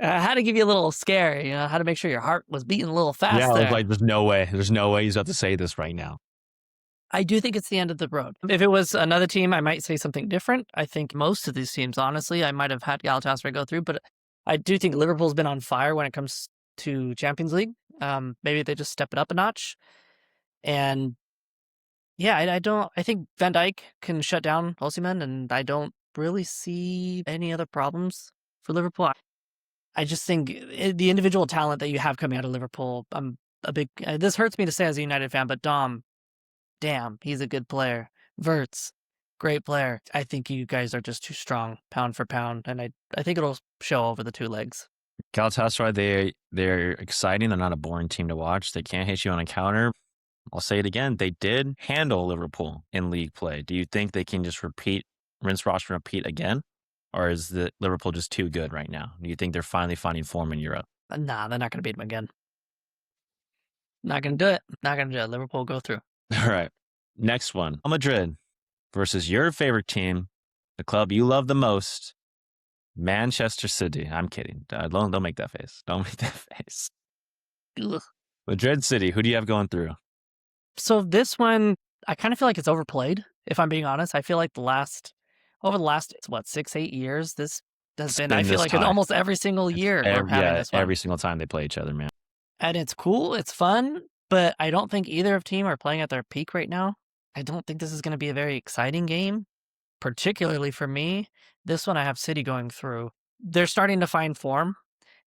I had to give you a little scare, how to make sure your heart was beating a little faster. Yeah, I was like, there's no way. There's no way he's about to say this right now. I do think it's the end of the road. If it was another team, I might say something different. I think most of these teams, honestly, I might have had Galatasaray go through, but I do think Liverpool's been on fire when it comes to Champions League. Maybe they just step it up a notch. And yeah, I think Van Dijk can shut down Osimhen, and I don't really see any other problems for Liverpool. I just think the individual talent that you have coming out of Liverpool, I'm a big, this hurts me to say as a United fan, but Dom, damn, he's a good player. Verts, great player. I think you guys are just too strong, pound for pound, and I think it'll show over the 2 legs. Galatasaray, they're exciting. They're not a boring team to watch. They can't hit you on a counter. I'll say it again. They did handle Liverpool in league play. Do you think they can just rinse, wash, and repeat again? Or is the Liverpool just too good right now? Do you think they're finally finding form in Europe? Nah, they're not going to beat them again. Not going to do it. Not going to do it. Liverpool go through. All right. Next one. Real Madrid versus your favorite team, the club you love the most, Manchester City. I'm kidding. Don't make that face. Don't make that face. Ugh. Madrid City. Who do you have going through? So this one, I kind of feel like it's overplayed, if I'm being honest. I feel like over the last, 6-8 years, this has been, I feel like it's almost every single year we're having this one. Every single time they play each other, man. And it's cool, it's fun, but I don't think either of team are playing at their peak right now. I don't think this is going to be a very exciting game, particularly for me. This one I have City going through. They're starting to find form,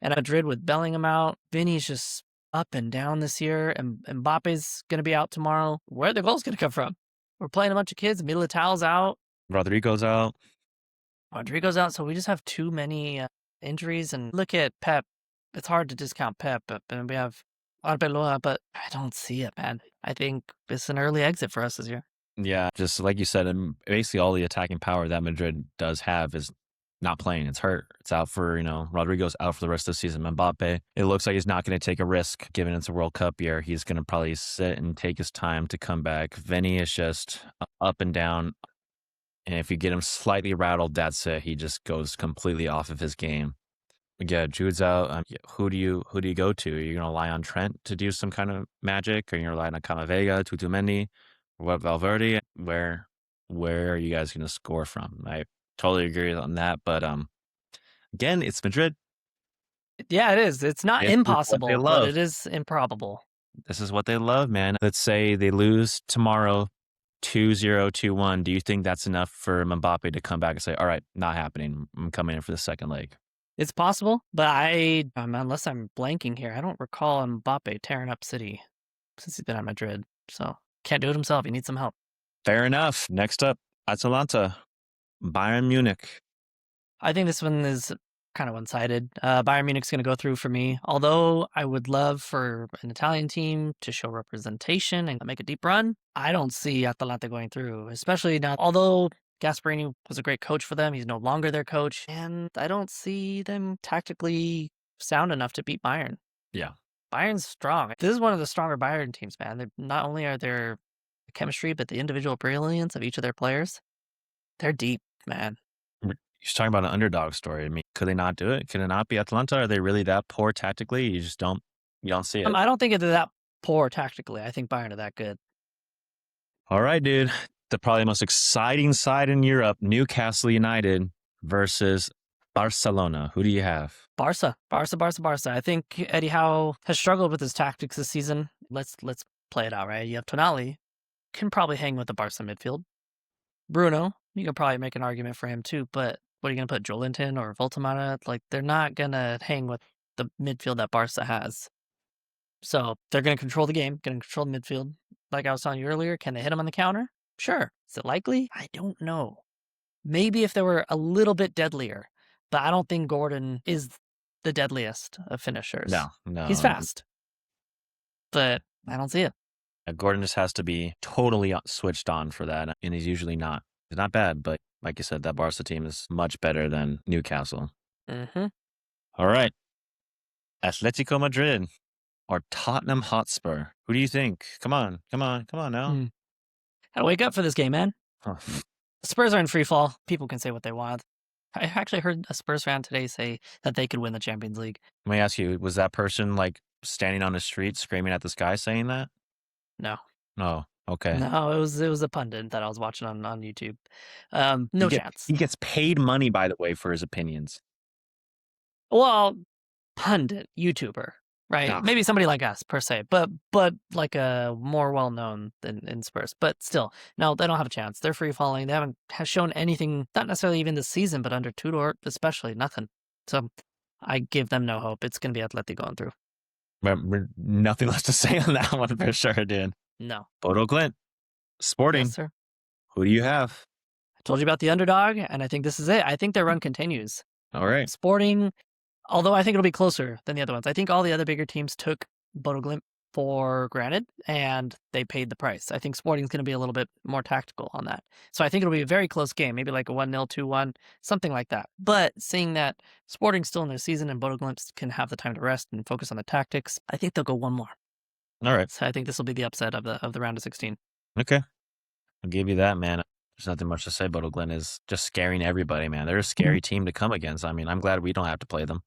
and Madrid with Bellingham out. Vinny's just up and down this year, and Mbappe's going to be out tomorrow. Where are the goals going to come from? We're playing a bunch of kids. Militao's out. Rodrigo's out. Rodrigo's out, so we just have too many injuries. And look at Pep. It's hard to discount Pep, and we have Arbeloa, but I don't see it, man. I think it's an early exit for us this year. Yeah, just like you said, and basically all the attacking power that Madrid does have is not playing. It's hurt. It's out for, Rodrigo's out for the rest of the season. Mbappe, it looks like he's not going to take a risk given it's a World Cup year. He's going to probably sit and take his time to come back. Vinny is just up and down. And if you get him slightly rattled, that's it. He just goes completely off of his game. Yeah, Jude's out. Who do you go to? Are you going to rely on Trent to do some kind of magic? Or are you going to rely on Camavinga, Tutumendi, or Valverde? Where are you guys going to score from? I totally agree on that. But again, it's Madrid. Yeah, it is. It's not impossible, but it is improbable. This is what they love, man. Let's say they lose tomorrow 2-0, 2-1. Do you think that's enough for Mbappe to come back and say, all right, not happening. I'm coming in for the second leg? It's possible, but unless I'm blanking here, I don't recall Mbappe tearing up City since he's been at Madrid. So can't do it himself. He needs some help. Fair enough. Next up, Atalanta, Bayern Munich. I think this one is kind of one-sided. Bayern Munich's going to go through for me. Although I would love for an Italian team to show representation and make a deep run, I don't see Atalanta going through, especially now. Although Gasperini was a great coach for them, he's no longer their coach, and I don't see them tactically sound enough to beat Bayern. Yeah. Bayern's strong. This is one of the stronger Bayern teams, man. Not only are there chemistry, but the individual brilliance of each of their players, they're deep, man. You're talking about an underdog story. I mean, could they not do it? Could it not be Atlanta? Are they really that poor tactically? You don't see it. I don't think they're that poor tactically. I think Bayern are that good. All right, dude. The probably most exciting side in Europe, Newcastle United versus Barcelona. Who do you have? Barca. I think Eddie Howe has struggled with his tactics this season. Let's play it out, right? You have Tonali, can probably hang with the Barca midfield. Bruno, you can probably make an argument for him too, but what are you going to put Joelinton or Voltamata? Like, they're not going to hang with the midfield that Barca has. So they're going to control the game, going to control the midfield. Like I was telling you earlier, can they hit him on the counter? Sure. Is it likely? I don't know. Maybe if they were a little bit deadlier, but I don't think Gordon is the deadliest of finishers. No. He's fast, but I don't see it. Gordon just has to be totally switched on for that, and he's usually not. He's not bad, but like you said, that Barca team is much better than Newcastle. Mm-hmm. All right. Atletico Madrid or Tottenham Hotspur. Who do you think? Come on now. Gotta wake up for this game, man. Huh. The Spurs are in free fall. People can say what they want. I actually heard a Spurs fan today say that they could win the Champions League. Let me ask you, was that person like standing on the street screaming at the sky saying that? No. Oh, okay. No, it was a pundit that I was watching on YouTube. No chance. He gets paid money, by the way, for his opinions. Well, pundit, YouTuber, right? No. Maybe somebody like us per se, but like a more well known than in Spurs. But still, no, they don't have a chance. They're free falling. They haven't shown anything, not necessarily even this season, but under Tudor, especially nothing. So I give them no hope. It's going to be Atleti going through. Nothing less to say on that one for sure, dude. No. Bodo Glint, Sporting. Yes, sir. Who do you have? I told you about the underdog, and I think this is it. I think their run continues. All right. Sporting, although I think it'll be closer than the other ones. I think all the other bigger teams took Bodo Glimt for granted, and they paid the price. I think Sporting's going to be a little bit more tactical on that. So I think it'll be a very close game, maybe like a 1-0, 2-1, something like that. But seeing that Sporting's still in their season and Bodo Glimt can have the time to rest and focus on the tactics, I think they'll go one more. All right. So I think this will be the upset of the round of 16. Okay. I'll give you that, man. There's nothing much to say. Bodo Glint is just scaring everybody, man. They're a scary team to come against. I mean, I'm glad we don't have to play them.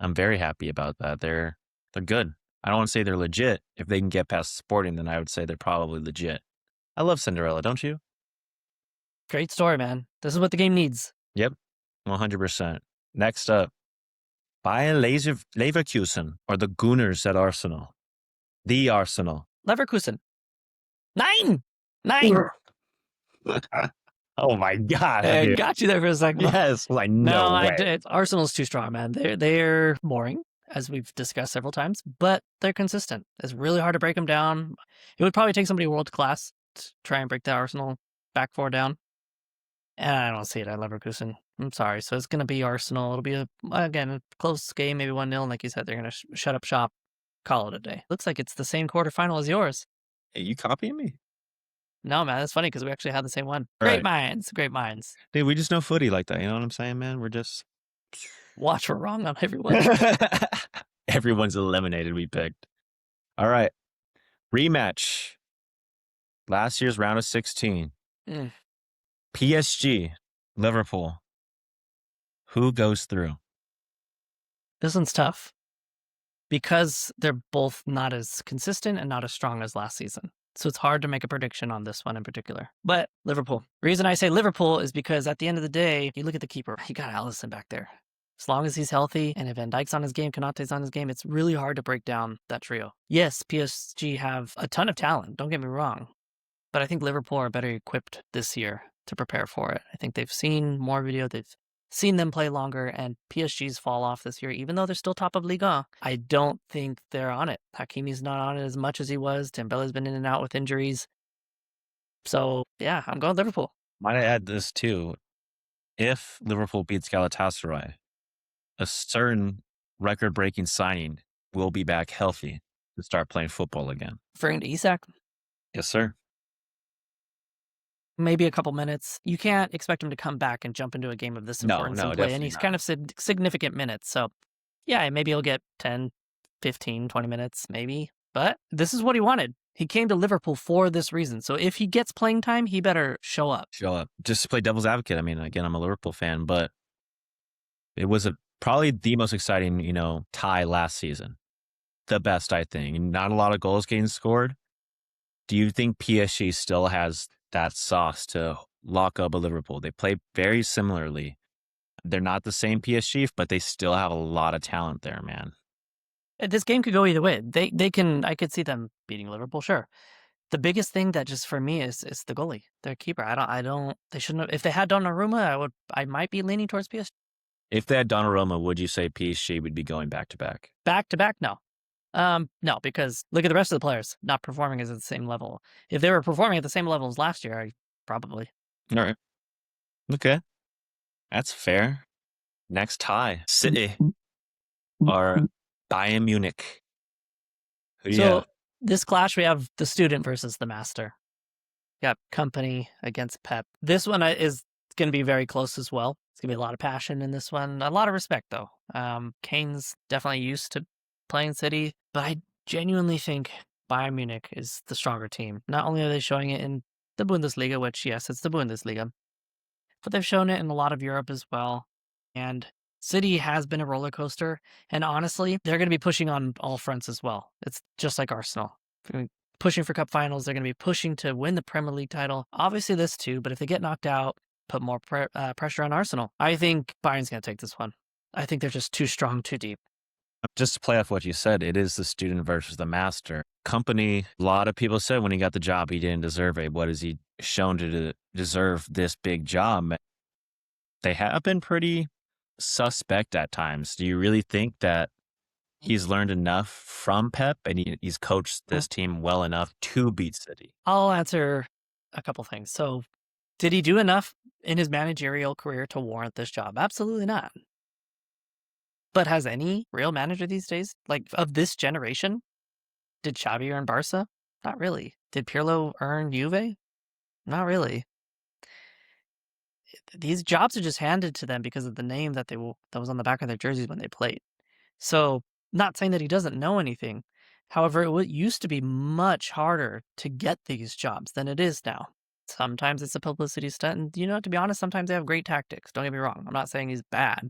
I'm very happy about that. They're good. I don't want to say they're legit. If they can get past Sporting, then I would say they're probably legit. I love Cinderella, don't you? Great story, man. This is what the game needs. Yep, 100%. Next up, Bayer Leverkusen or the Gunners at Arsenal. The Arsenal. Leverkusen. 9! Oh my God. I got you there for a second. Yes. Like, no way. Arsenal's too strong, man. They're boring, as we've discussed several times, but they're consistent. It's really hard to break them down. It would probably take somebody world class to try and break the Arsenal back four down. And I don't see it at Leverkusen. I'm sorry. So it's going to be Arsenal. It'll be, again, a close game, maybe 1-0. And like you said, they're going to shut up shop, call it a day. Looks like it's the same quarterfinal as yours. Hey, you copying me? No, man, that's funny because we actually had the same one. Right. Great minds. Dude, we just know footy like that. You know what I'm saying, man? We're just... Watch, we're wrong on everyone. Everyone's eliminated we picked. All right. Rematch. Last year's round of 16. PSG, Liverpool. Who goes through? This one's tough because they're both not as consistent and not as strong as last season. So it's hard to make a prediction on this one in particular. But Liverpool. The reason I say Liverpool is because at the end of the day, you look at the keeper. You got Alisson back there. As long as he's healthy and if Van Dijk's on his game, Konate's on his game, it's really hard to break down that trio. Yes, PSG have a ton of talent. Don't get me wrong. But I think Liverpool are better equipped this year to prepare for it. I think they've seen more video. They've seen them play longer, and PSG's fall off this year, even though they're still top of Liga. I don't think they're on it. Hakimi's not on it as much as he was. Dembele's been in and out with injuries. So, yeah, I'm going Liverpool. Might I add this too? If Liverpool beats Galatasaray, a certain record-breaking signing will be back healthy to start playing football again. Frank Isak, Yes, sir. maybe a couple minutes. You can't expect him to come back and jump into a game of this No, importance and no, play any definitely kind not. of significant minutes. So, yeah, maybe he'll get 10, 15, 20 minutes, maybe. But this is what he wanted. He came to Liverpool for this reason. So if he gets playing time, he better show up. Show up. Just to play devil's advocate, I mean, again, I'm a Liverpool fan, but it was probably the most exciting, tie last season. The best, I think. Not a lot of goals getting scored. Do you think PSG still has that sauce to lock up a Liverpool? They play very similarly. They're not the same PSG, but they still have a lot of talent there, man. This game could go either way. They can I could see them beating Liverpool, sure. The biggest thing that just for me is the goalie, their keeper. I don't they shouldn't have, if they had Donnarumma, I might be leaning towards PSG. If they had Donnarumma, would you say PSG would be going back to back? Back to back, no. No, because look at the rest of the players not performing as at the same level. If they were performing at the same level as last year, I probably. All right. Okay. That's fair. Next tie. City or Bayern Munich. Who do you So have? this clash, we have the student versus the master. Got company against Pep. This one is going to be very close as well. It's going to be a lot of passion in this one. A lot of respect, though. Kane's definitely used to playing City, but I genuinely think Bayern Munich is the stronger team. Not only are they showing it in the Bundesliga, which, yes, it's the Bundesliga, but they've shown it in a lot of Europe as well. And City has been a roller coaster. And honestly, they're going to be pushing on all fronts as well. It's just like Arsenal. Pushing for cup finals. They're going to be pushing to win the Premier League title. Obviously, this too, but if they get knocked out, put more pressure on Arsenal. I think Bayern's going to take this one. I think they're just too strong, too deep. Just to play off what you said, it is the student versus the master. Company, a lot of people said when he got the job, he didn't deserve it. What has he shown to deserve this big job? They have been pretty suspect at times. Do you really think that he's learned enough from Pep and he's coached this team well enough to beat City? I'll answer a couple things. So, did he do enough in his managerial career to warrant this job? Absolutely not. But has any real manager these days, like of this generation, did Xavi earn Barca? Not really. Did Pirlo earn Juve? Not really. These jobs are just handed to them because of the name that was on the back of their jerseys when they played. So, not saying that he doesn't know anything. However, used to be much harder to get these jobs than it is now. Sometimes it's a publicity stunt, and to be honest, sometimes they have great tactics. Don't get me wrong. I'm not saying he's bad,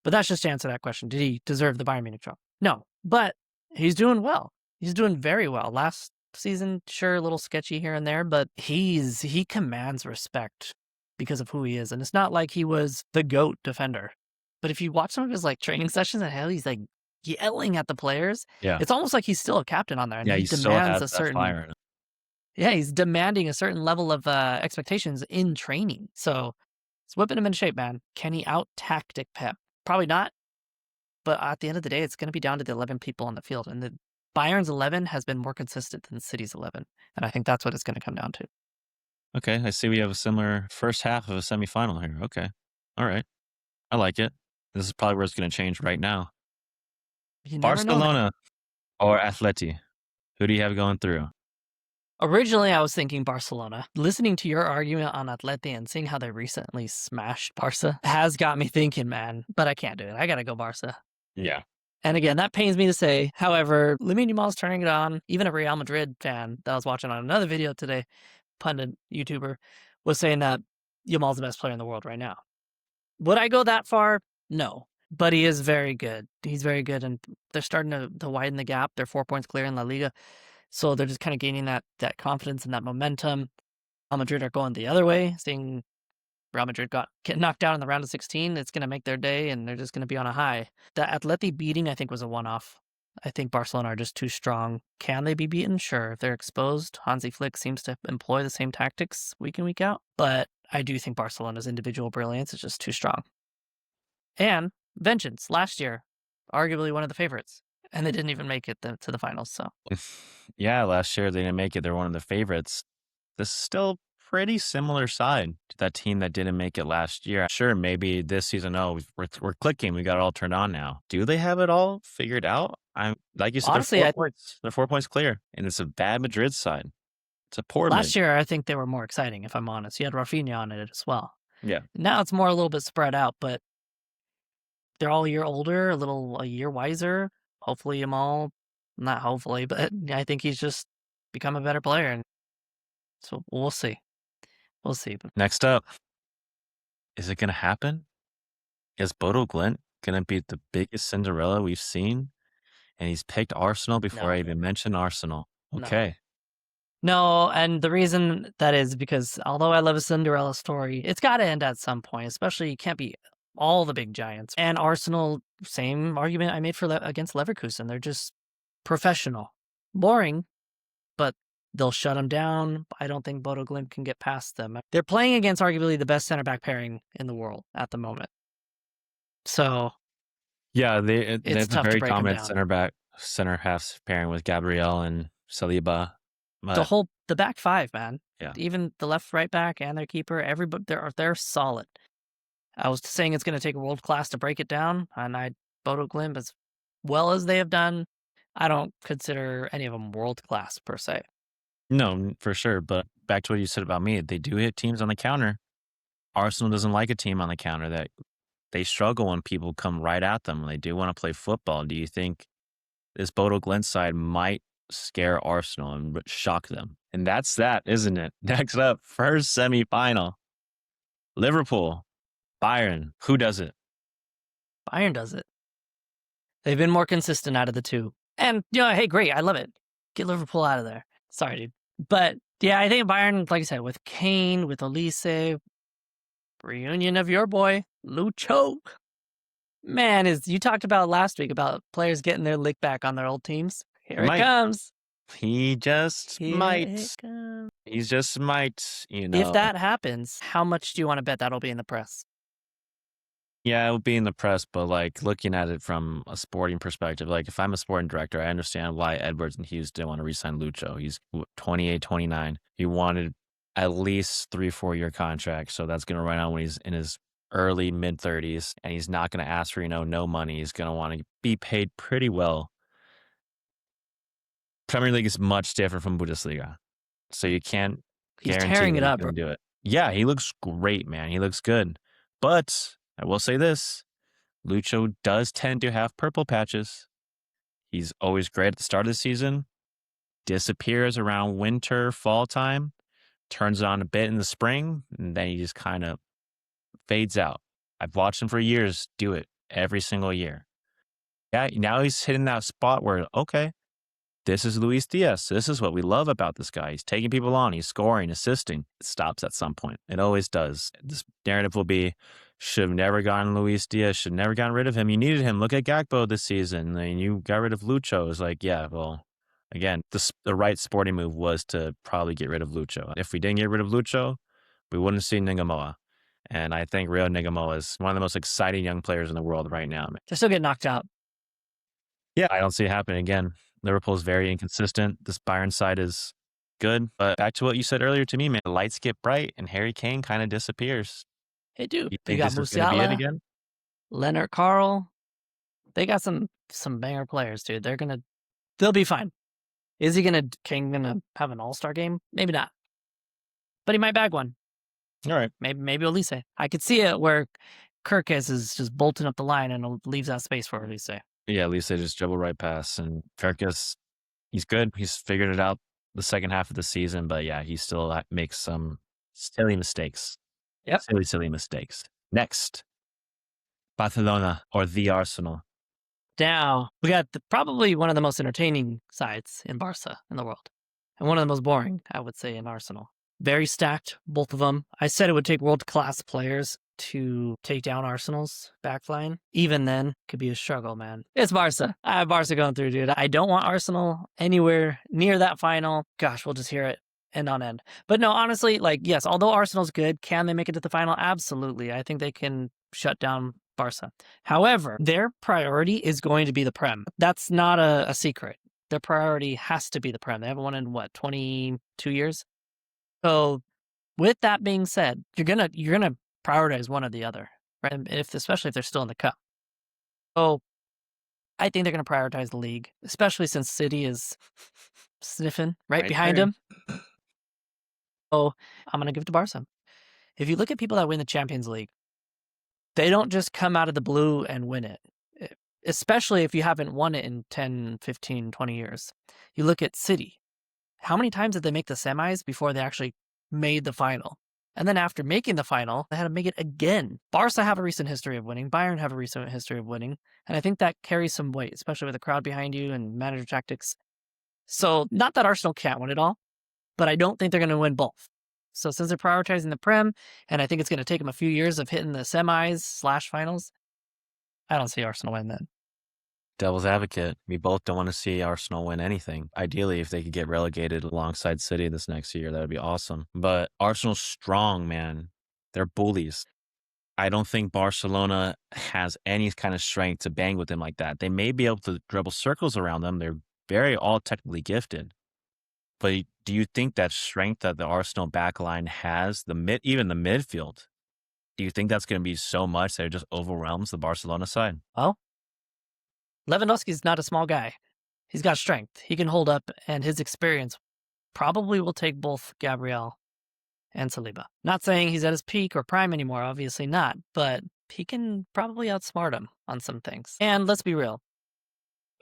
but that's just to answer that question. Did he deserve the Bayern Munich job? No, but he's doing well. He's doing very well. Last season, sure, a little sketchy here and there, but he commands respect because of who he is. And it's not like he was the GOAT defender. But if you watch some of his training sessions and how he's yelling at the players, Yeah. it's almost like he's still a captain on there and Yeah, he he still demands has a that certain fire in him. yeah, he's demanding a certain level of expectations in training. So it's whipping him into shape, man. Can he out tactic Pep? Probably not. But at the end of the day, it's going to be down to the 11 people on the field. And the Bayern's 11 has been more consistent than City's 11. And I think that's what it's going to come down to. Okay, I see we have a similar first half of a semifinal here. Okay. All right. I like it. This is probably where it's going to change right now. You never know, man. Barcelona or Atleti? Who do you have going through? Originally, I was thinking Barcelona. Listening to your argument on Atleti and seeing how they recently smashed Barca has got me thinking, man, but I can't do it. I got to go Barca. Yeah. And again, that pains me to say. However, Lamine Yamal's turning it on. Even a Real Madrid fan that I was watching on another video today, pundit YouTuber, was saying that Yamal's the best player in the world right now. Would I go that far? No. But he is very good. He's very good, and they're starting to widen the gap. They're 4 points clear in La Liga. So they're just kind of gaining that confidence and that momentum. Real Madrid are going the other way, seeing Real Madrid get knocked out in the round of 16. It's going to make their day, and they're just going to be on a high. The Atleti beating, I think, was a one-off. I think Barcelona are just too strong. Can they be beaten? Sure. If they're exposed, Hansi Flick seems to employ the same tactics week in, week out. But I do think Barcelona's individual brilliance is just too strong. And Vengeance, last year, arguably one of the favorites. And they didn't even make it to the finals, so. Yeah, last year they didn't make it. They're one of the favorites. This is still pretty similar side to that team that didn't make it last year. Sure, maybe this season, oh, we're clicking. We got it all turned on now. Do they have it all figured out? I'm like you said, they're Honestly, 4 points. They're 4 points clear, and it's a bad Madrid side. It's a poor mid. last year I think they were more exciting, if I'm honest. You had Rafinha on it as well. Yeah. Now it's more a little bit spread out, but they're all a year older, a year wiser. Hopefully, Yamal, not hopefully, but I think he's just become a better player, and so we'll see. We'll see. But Next up, is it going to happen? Is Bodo Glint going to be the biggest Cinderella we've seen? And he's picked Arsenal before I no, even mentioned Arsenal. no. Okay. No, and the reason that is because although I love a Cinderella story, it's got to end at some point. Especially, you can't be all the big giants. And Arsenal, same argument I made for against Leverkusen. They're just professional, boring, but they'll shut them down. I don't think Bodo Glimt can get past them. They're playing against arguably the best center back pairing in the world at the moment. So Yeah, they it's have a tough to very break them common down. center half pairing with Gabriel and Saliba. But The back five, man. yeah. Even the left, right back, and their keeper. Everybody, they're solid. I was saying it's going to take a world class to break it down, and Bodo Glimt, as well as they have done, I don't consider any of them world class per se. No, for sure. But back to what you said about me, they do hit teams on the counter. Arsenal doesn't like a team on the counter that they struggle when people come right at them. They do want to play football. Do you think this Bodo Glimt side might scare Arsenal and shock them? And that's that, isn't it? Next up, first semifinal. Liverpool, Bayern. Who does it? Bayern does it. They've been more consistent out of the two. And, hey, great. I love it. Get Liverpool out of there. Sorry, dude. But, yeah, I think Bayern, like I said, with Kane, with Olise, reunion of your boy, Lucho. Man, you talked about last week about players getting their lick back on their old teams. Here it comes. He just Here might. it comes. He just might, If that happens, how much do you want to bet that'll be in the press? Yeah, it would be in the press, but like looking at it from a sporting perspective, like if I'm a sporting director, I understand why Edwards and Hughes didn't want to re-sign Lucho. He's 28, 29. He wanted at least 3-4 year contract. So that's going to run out when he's in his early mid 30s, and he's not going to ask for, no money. He's going to want to be paid pretty well. Premier League is much different from Bundesliga. So you can't He's guarantee tearing that it he's up, bro. going to do it. Yeah, he looks great, man. He looks good. But I will say this. Lucho does tend to have purple patches. He's always great at the start of the season, disappears around winter, fall time, turns it on a bit in the spring, and then he just kind of fades out. I've watched him for years do it every single year. Yeah, now he's hitting that spot where, okay, this is Luis Diaz. This is what we love about this guy. He's taking people on. He's scoring, assisting. It stops at some point. It always does. This narrative will be, should have never gotten Luis Diaz. Should have never gotten rid of him. You needed him. Look at Gakpo this season. And you got rid of Lucho. It's like, yeah, well, again, the right sporting move was to probably get rid of Lucho. If we didn't get rid of Lucho, we wouldn't see Nigamoa. And I think Rio Nigamoa is one of the most exciting young players in the world right now. They're still getting knocked out. Yeah, I don't see it happening again. Liverpool's very inconsistent. This Bayern side is good. But back to what you said earlier to me, man, the lights get bright and Harry Kane kind of disappears. Hey, dude, You you think got this is going to be it Musiala, again? Leonard Carl. They got some banger players, dude. They'll be fine. Is Kane gonna have an all-star game? Maybe not. But he might bag one. All right. Maybe Olise. I could see it where Kirkes is just bolting up the line and leaves that space for Olise. Yeah, at least they just dribble right past. And Farkas, he's good. He's figured it out the second half of the season. But yeah, he still makes some silly mistakes. Yep. Silly mistakes. Next, Barcelona or the Arsenal. Now, we got probably one of the most entertaining sides in Barca in the world. And one of the most boring, I would say, in Arsenal. Very stacked, both of them. I said it would take world-class players to take down Arsenal's backline. Even then, could be a struggle, man. It's Barca. I have Barca going through, dude. I don't want Arsenal anywhere near that final. Gosh, we'll just hear it end on end. But no, honestly, yes, although Arsenal's good, can they make it to the final? Absolutely. I think they can shut down Barca. However, their priority is going to be the Prem. That's not a secret. Their priority has to be the Prem. They haven't won in, 22 years? So With that being said, you're gonna prioritize one or the other, right? Especially if they're still in the cup. So I think they're gonna prioritize the league, especially since City is sniffing right Right behind there. him. So I'm gonna give it to Barca. If you look at people that win the Champions League, they don't just come out of the blue and win it, e especially if you haven't won it in 10, 15, 20 years. You look at City. How many times did they make the semis before they actually made the final? And then after making the final, they had to make it again. Barca have a recent history of winning. Bayern have a recent history of winning. And I think that carries some weight, especially with the crowd behind you and manager tactics. So, not that Arsenal can't win it all, but I don't think they're going to win both. So, since they're prioritizing the Prem, and I think it's going to take them a few years of hitting the semis slash finals, I don't see Arsenal win then. Devil's advocate. We both don't want to see Arsenal win anything. Ideally, if they could get relegated alongside City this next year, that would be awesome. But Arsenal's strong, man. They're bullies. I don't think Barcelona has any kind of strength to bang with them like that. They may be able to dribble circles around them. They're very all technically gifted. But do you think that strength that the Arsenal backline has, even the midfield, do you think that's going to be so much that it just overwhelms the Barcelona side? Well, Lewandowski's not a small guy. He's got strength. He can hold up, and his experience probably will take both Gabriel and Saliba. Not saying he's at his peak or prime anymore, obviously not, but he can probably outsmart him on some things. And let's be real,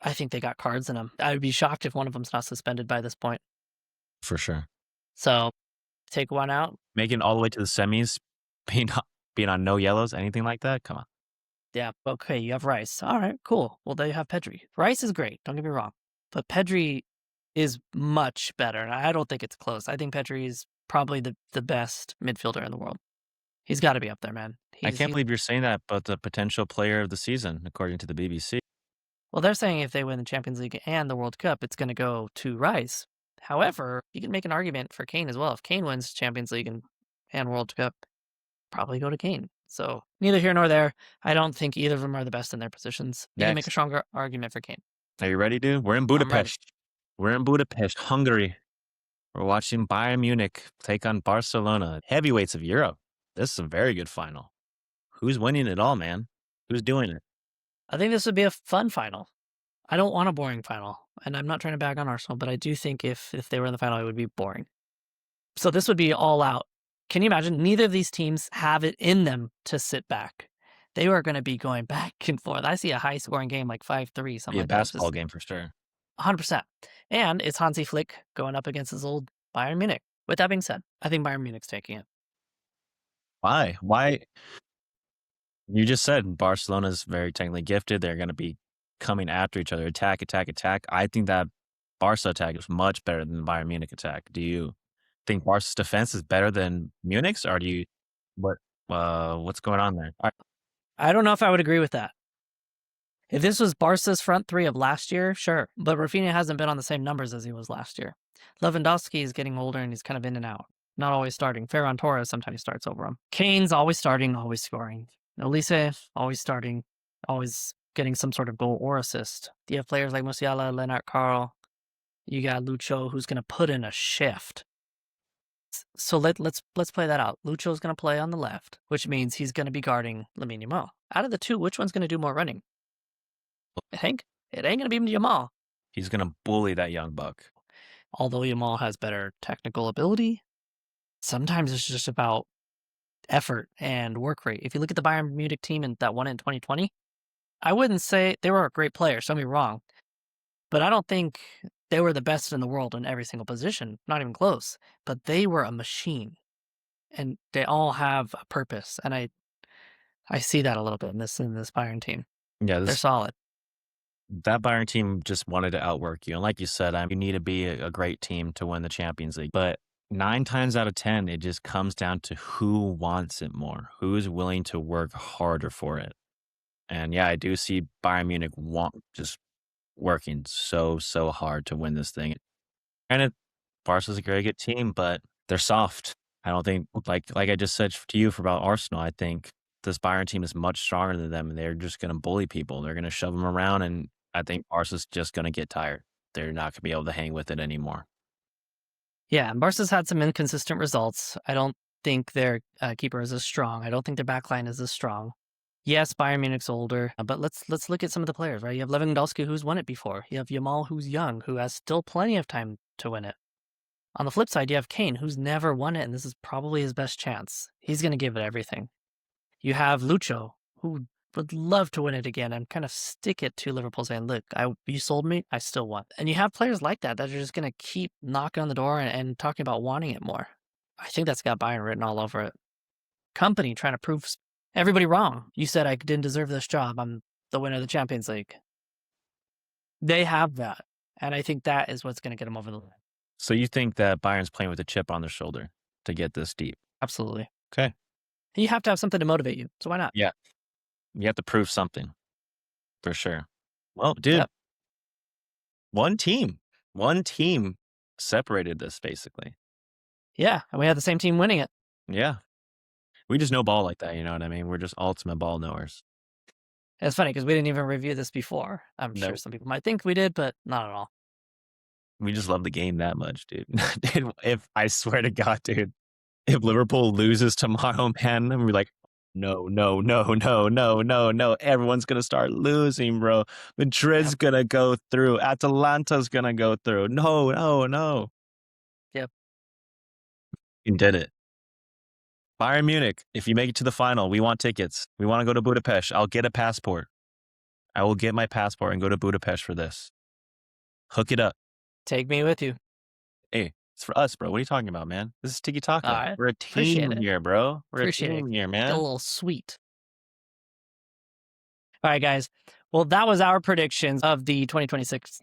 I think they got cards in them. I would be shocked if one of them's not suspended by this point. For sure. So take one out. Making it all the way to the semis, being on no yellows, anything like that? Come on. Yeah, okay, you have Rice. All right, cool. Well, there you have Pedri. Rice is great, don't get me wrong. But Pedri is much better, and I don't think it's close. I think Pedri is probably the best midfielder in the world. He's got to be up there, man. I can't believe you're saying that, but the potential player of the season, according to the BBC. Well, they're saying if they win the Champions League and the World Cup, it's going to go to Rice. However, you can make an argument for Kane as well. If Kane wins Champions League and World Cup, probably go to Kane. So neither here nor there. I don't think either of them are the best in their positions. You can make a Next. stronger argument for Kane. Are you ready, dude? We're in I'm ready. Budapest. We're in Budapest, Hungary. We're watching Bayern Munich take on Barcelona, heavyweights of Europe. This is a very good final. Who's winning it all, man? Who's doing it? I think this would be a fun final. I don't want a boring final, and I'm not trying to bag on Arsenal, but I do think if they were in the final, it would be boring. So this would be all out. Can you imagine? Neither of these teams have it in them to sit back. They are going to be going back and forth. I see a high-scoring game like 5-3, something Be a like that. basketball game for sure. 100%. And it's Hansi Flick going up against his old Bayern Munich. With that being said, I think Bayern Munich's taking it. Why? Why? You just said Barcelona's very technically gifted. They're going to be coming after each other, attack, attack, attack. I think that Barca attack is much better than the Bayern Munich attack. Do you think Barca's defense is better than Munich's, or do you what's going on there? I don't know if I would agree with that. If this was Barca's front three of last year, sure. But Rafinha hasn't been on the same numbers as he was last year. Lewandowski is getting older and he's kind of in and out. Not always starting. Ferran Torres sometimes starts over him. Kane's always starting, always scoring. Elise, always starting, always getting some sort of goal or assist. You have players like Musiala, Lennart Carl. You got Lucho, who's going to put in a shift. So let's play that out. Lucho's going to play on the left, which means he's going to be guarding Lamine Yamal. Out of the two, which one's going to do more running? It ain't going to be Yamal. He's going to bully that young buck. Although Yamal has better technical ability, sometimes it's just about effort and work rate. If you look at the Bayern Munich team that won it in 2020, I wouldn't say they were a great player, don't get me wrong, but I don't think they were the best in the world in every single position, not even close, but they were a machine and they all have a purpose. And I see that a little bit in this Bayern team. Yeah, they're solid. That Bayern team just wanted to outwork you. And like you said, you need to be a great team to win the Champions League. But 9 times out of 10, it just comes down to who wants it more, who's willing to work harder for it. And yeah, I do see Bayern Munich just working so hard to win this thing. And Barca's a very good team, but they're soft. I don't think, like I just said to you about Arsenal, I think this Bayern team is much stronger than them, and they're just going to bully people. They're going to shove them around, and I think Barca's just going to get tired. They're not going to be able to hang with it anymore. Yeah, and Barca's had some inconsistent results. I don't think their keeper is as strong. I don't think their backline is as strong. Yes, Bayern Munich's older, but let's look at some of the players, right? You have Lewandowski, who's won it before. You have Yamal, who's young, who has still plenty of time to win it. On the flip side, you have Kane, who's never won it, and this is probably his best chance. He's going to give it everything. You have Lucho, who would love to win it again and kind of stick it to Liverpool, saying, "Look, you sold me, I still want." And you have players like that are just going to keep knocking on the door and talking about wanting it more. I think that's got Bayern written all over it. Company trying to prove everybody wrong. You said I didn't deserve this job. I'm the winner of the Champions League. They have that, and I think that is what's going to get them over the line. So you think that Bayern's playing with a chip on their shoulder to get this deep? Absolutely. Okay. You have to have something to motivate you, so why not? Yeah. You have to prove something for sure. Well, dude, Yep. one team separated this basically. Yeah, and we had the same team winning it. Yeah. We just know ball like that. You know what I mean? We're just ultimate ball knowers. It's funny because we didn't even review this before. I'm sure Nope. some people might think we did, but not at all. We just love the game that much, dude. Dude, if I swear to God, dude, if Liverpool loses tomorrow, man, I'm gonna be like, no, no, no, no, no, no, no. Everyone's gonna start losing, bro. Madrid's Yep. gonna go through. Atalanta's gonna go through. No, no, no. Yep. You did it. Bayern Munich, if you make it to the final, we want tickets. We want to go to Budapest. I'll get a passport. I will get my passport and go to Budapest for this. Hook it up. Take me with you. Hey, it's for us, bro. What are you talking about, man? This is Tiki Talka. All right. We're a Appreciate team it. here, bro. We're a Appreciate team it. here, Get a man. little sweet. All right, guys. Well, that was our predictions of the 2026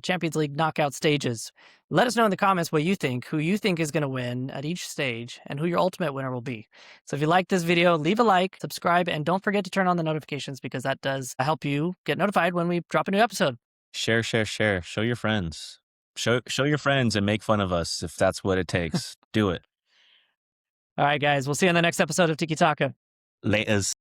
Champions League knockout stages. Let us know in the comments what you think, who you think is going to win at each stage, and who your ultimate winner will be. So if you like this video, leave a like, subscribe, and don't forget to turn on the notifications because that does help you get notified when we drop a new episode. Share, share, share. Show your friends. Show your friends and make fun of us if that's what it takes. Do it. All right, guys. We'll see you on the next episode of Tiki Talka. Laters.